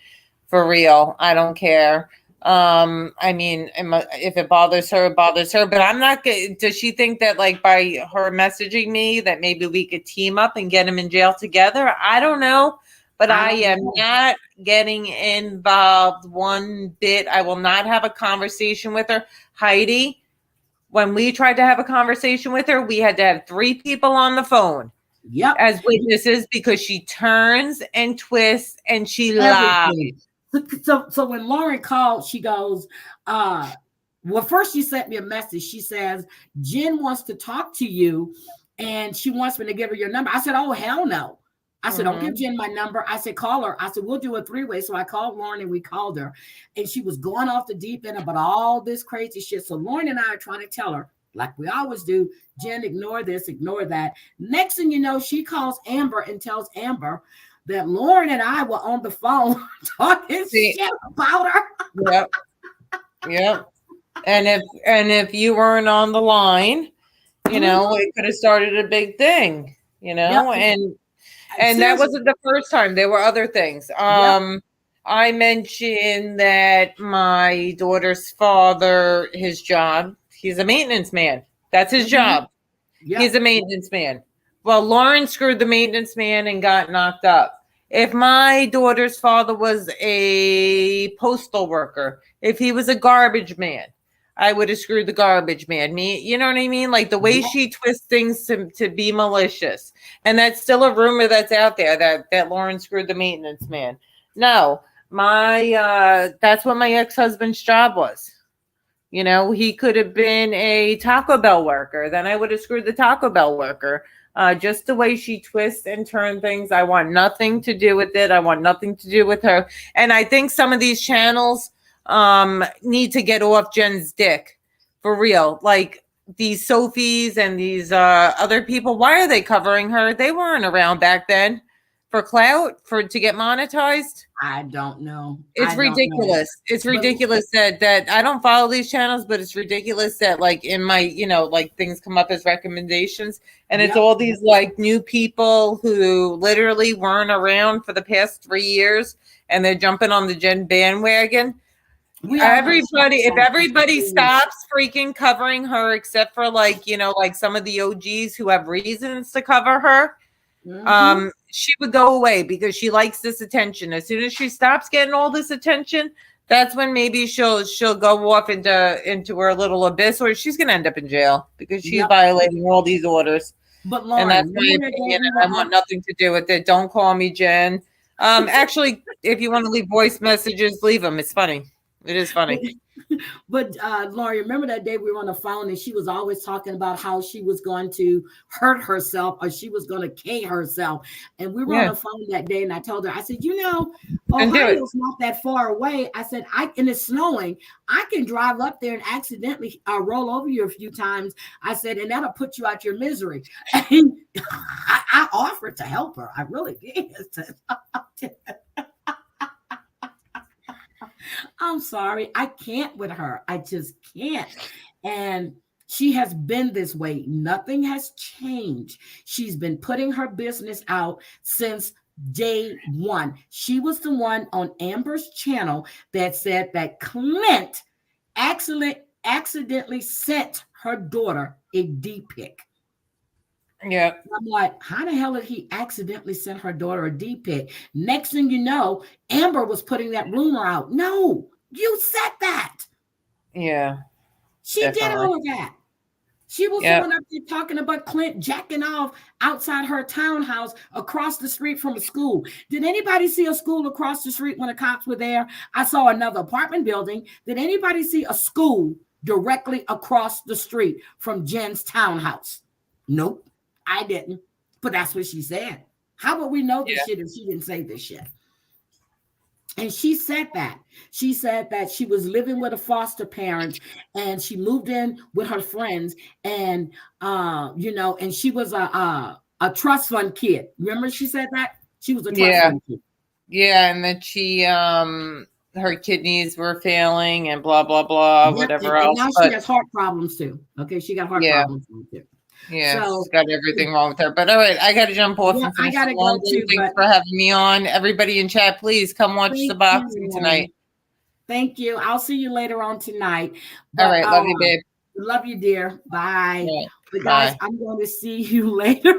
For real. I don't care. I mean, if it bothers her, it bothers her. But I'm not. Does she think that, like, by her messaging me, that maybe we could team up and get him in jail together? I don't know. But I am not getting involved one bit. I will not have a conversation with her. Heidi, when we tried to have a conversation with her, we had to have 3 people on the phone. Yep. As witnesses, because she turns and twists and she lies. So when Lauren called, she goes, well, first she sent me a message. She says, Jen wants to talk to you and she wants me to give her your number. I said, oh, hell no. I said, don't give Jen my number. I said, call her. I said, we'll do a 3-way. So I called Lauren and we called her. And she was going off the deep end about all this crazy shit. So Lauren and I are trying to tell her, like we always do, Jen, ignore this, ignore that. Next thing you know, she calls Amber and tells Amber that Lauren and I were on the phone talking shit about her. Yep. Yep. And if you weren't on the line, you know, it could have started a big thing, you know, and that wasn't the first time. There were other things. I mentioned that my daughter's father, his job, he's a maintenance man. That's his job. Yep. He's a maintenance man. Well, Lauren screwed the maintenance man and got knocked up. If my daughter's father was a postal worker, if he was a garbage man, I would have screwed the garbage man. Me, you know what I mean? Like the way she twists things to be malicious. And that's still a rumor that's out there that Lauren screwed the maintenance man. No, that's what my ex-husband's job was. You know, he could have been a Taco Bell worker. Then I would have screwed the Taco Bell worker. Just the way she twists and turns things. I want nothing to do with it. I want nothing to do with her. And I think some of these channels need to get off Jen's dick for real. Like these Sophies and these other people. Why are they covering her? They weren't around back then for clout, to get monetized. I don't know. It's ridiculous. It's ridiculous that I don't follow these channels, but it's ridiculous that like in my, you know, like things come up as recommendations and it's all these like new people who literally weren't around for the past 3 years and they're jumping on the Jen bandwagon. If everybody stops freaking covering her, except for like, you know, like some of the OGs who have reasons to cover her, she would go away because she likes this attention. As soon as she stops getting all this attention, that's when maybe she'll go off into her little abyss, or she's gonna end up in jail because she's violating all these orders. But Lauren, and that's my opinion, and I want nothing to do with it. Don't call me Jen. Actually, if you want to leave voice messages, leave them. It's funny. It is funny. But Laurie, remember that day we were on the phone and she was always talking about how she was going to hurt herself or she was going to K herself. And we were on the phone that day and I told her, I said, you know, Ohio's not that far away. I said, and it's snowing. I can drive up there and accidentally roll over you a few times. I said, and that'll put you out your misery. And I offered to help her. I really did. I'm sorry. I can't with her. I just can't. And she has been this way. Nothing has changed. She's been putting her business out since day one. She was the one on Amber's channel that said that Clint accidentally sent her daughter a D pic. Yeah. I'm like, how the hell did he accidentally send her daughter a D pic? Next thing you know, Amber was putting that rumor out. No, you said that. Yeah. She did all of that. She was the one up there talking about Clint jacking off outside her townhouse across the street from a school. Did anybody see a school across the street when the cops were there? I saw another apartment building. Did anybody see a school directly across the street from Jen's townhouse? Nope. I didn't, but that's what she said. How about we know this shit if she didn't say this shit? And she said that. She said that she was living with a foster parent and she moved in with her friends and, you know, and she was a trust fund kid. Remember she said that? She was a trust fund kid. Yeah, and that she, her kidneys were failing and blah, blah, blah, whatever else. And now she has heart problems too. Okay, she got heart problems too. Yeah, so, she's got everything wrong with her. But all right, I got to jump off. Yeah, I got to go too. Thanks for having me on. Everybody in chat, please come watch the boxing tonight. Thank you. I'll see you later on tonight. All right, love you, babe. Love you, dear. Bye. Yeah, but guys, I'm going to see you later.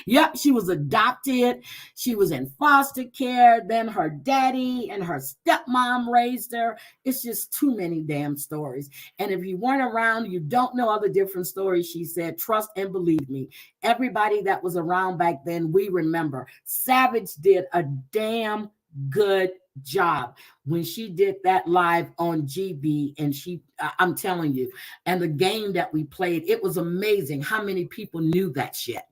Yep, she was adopted. She was in foster care. Then her daddy and her stepmom raised her. It's just too many damn stories. And if you weren't around, you don't know other different stories. She said, trust and believe me. Everybody that was around back then, we remember. Savage did a damn good job when she did that live on GB. And I'm telling you, and the game that we played, it was amazing how many people knew that shit,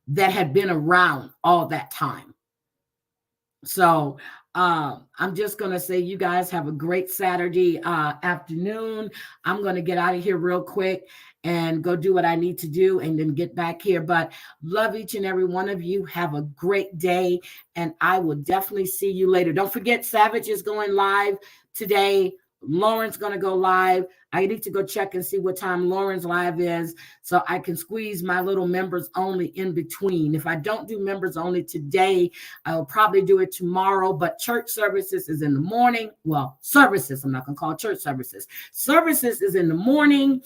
that had been around all that time. So I'm just going to say you guys have a great Saturday afternoon. I'm going to get out of here real quick and go do what I need to do and then get back here. But love each and every one of you. Have a great day. And I will definitely see you later. Don't forget, Savage is going live today. Lauren's going to go live. I need to go check and see what time Lauren's live is so I can squeeze my little members only in between. If I don't do members only today, I will probably do it tomorrow, but church services is in the morning. Well, services, I'm not going to call it church services. Services is in the morning.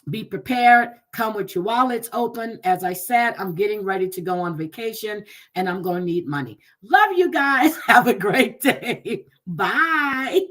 Be prepared. Come with your wallets open. As I said, I'm getting ready to go on vacation and I'm going to need money. Love you guys. Have a great day. Bye.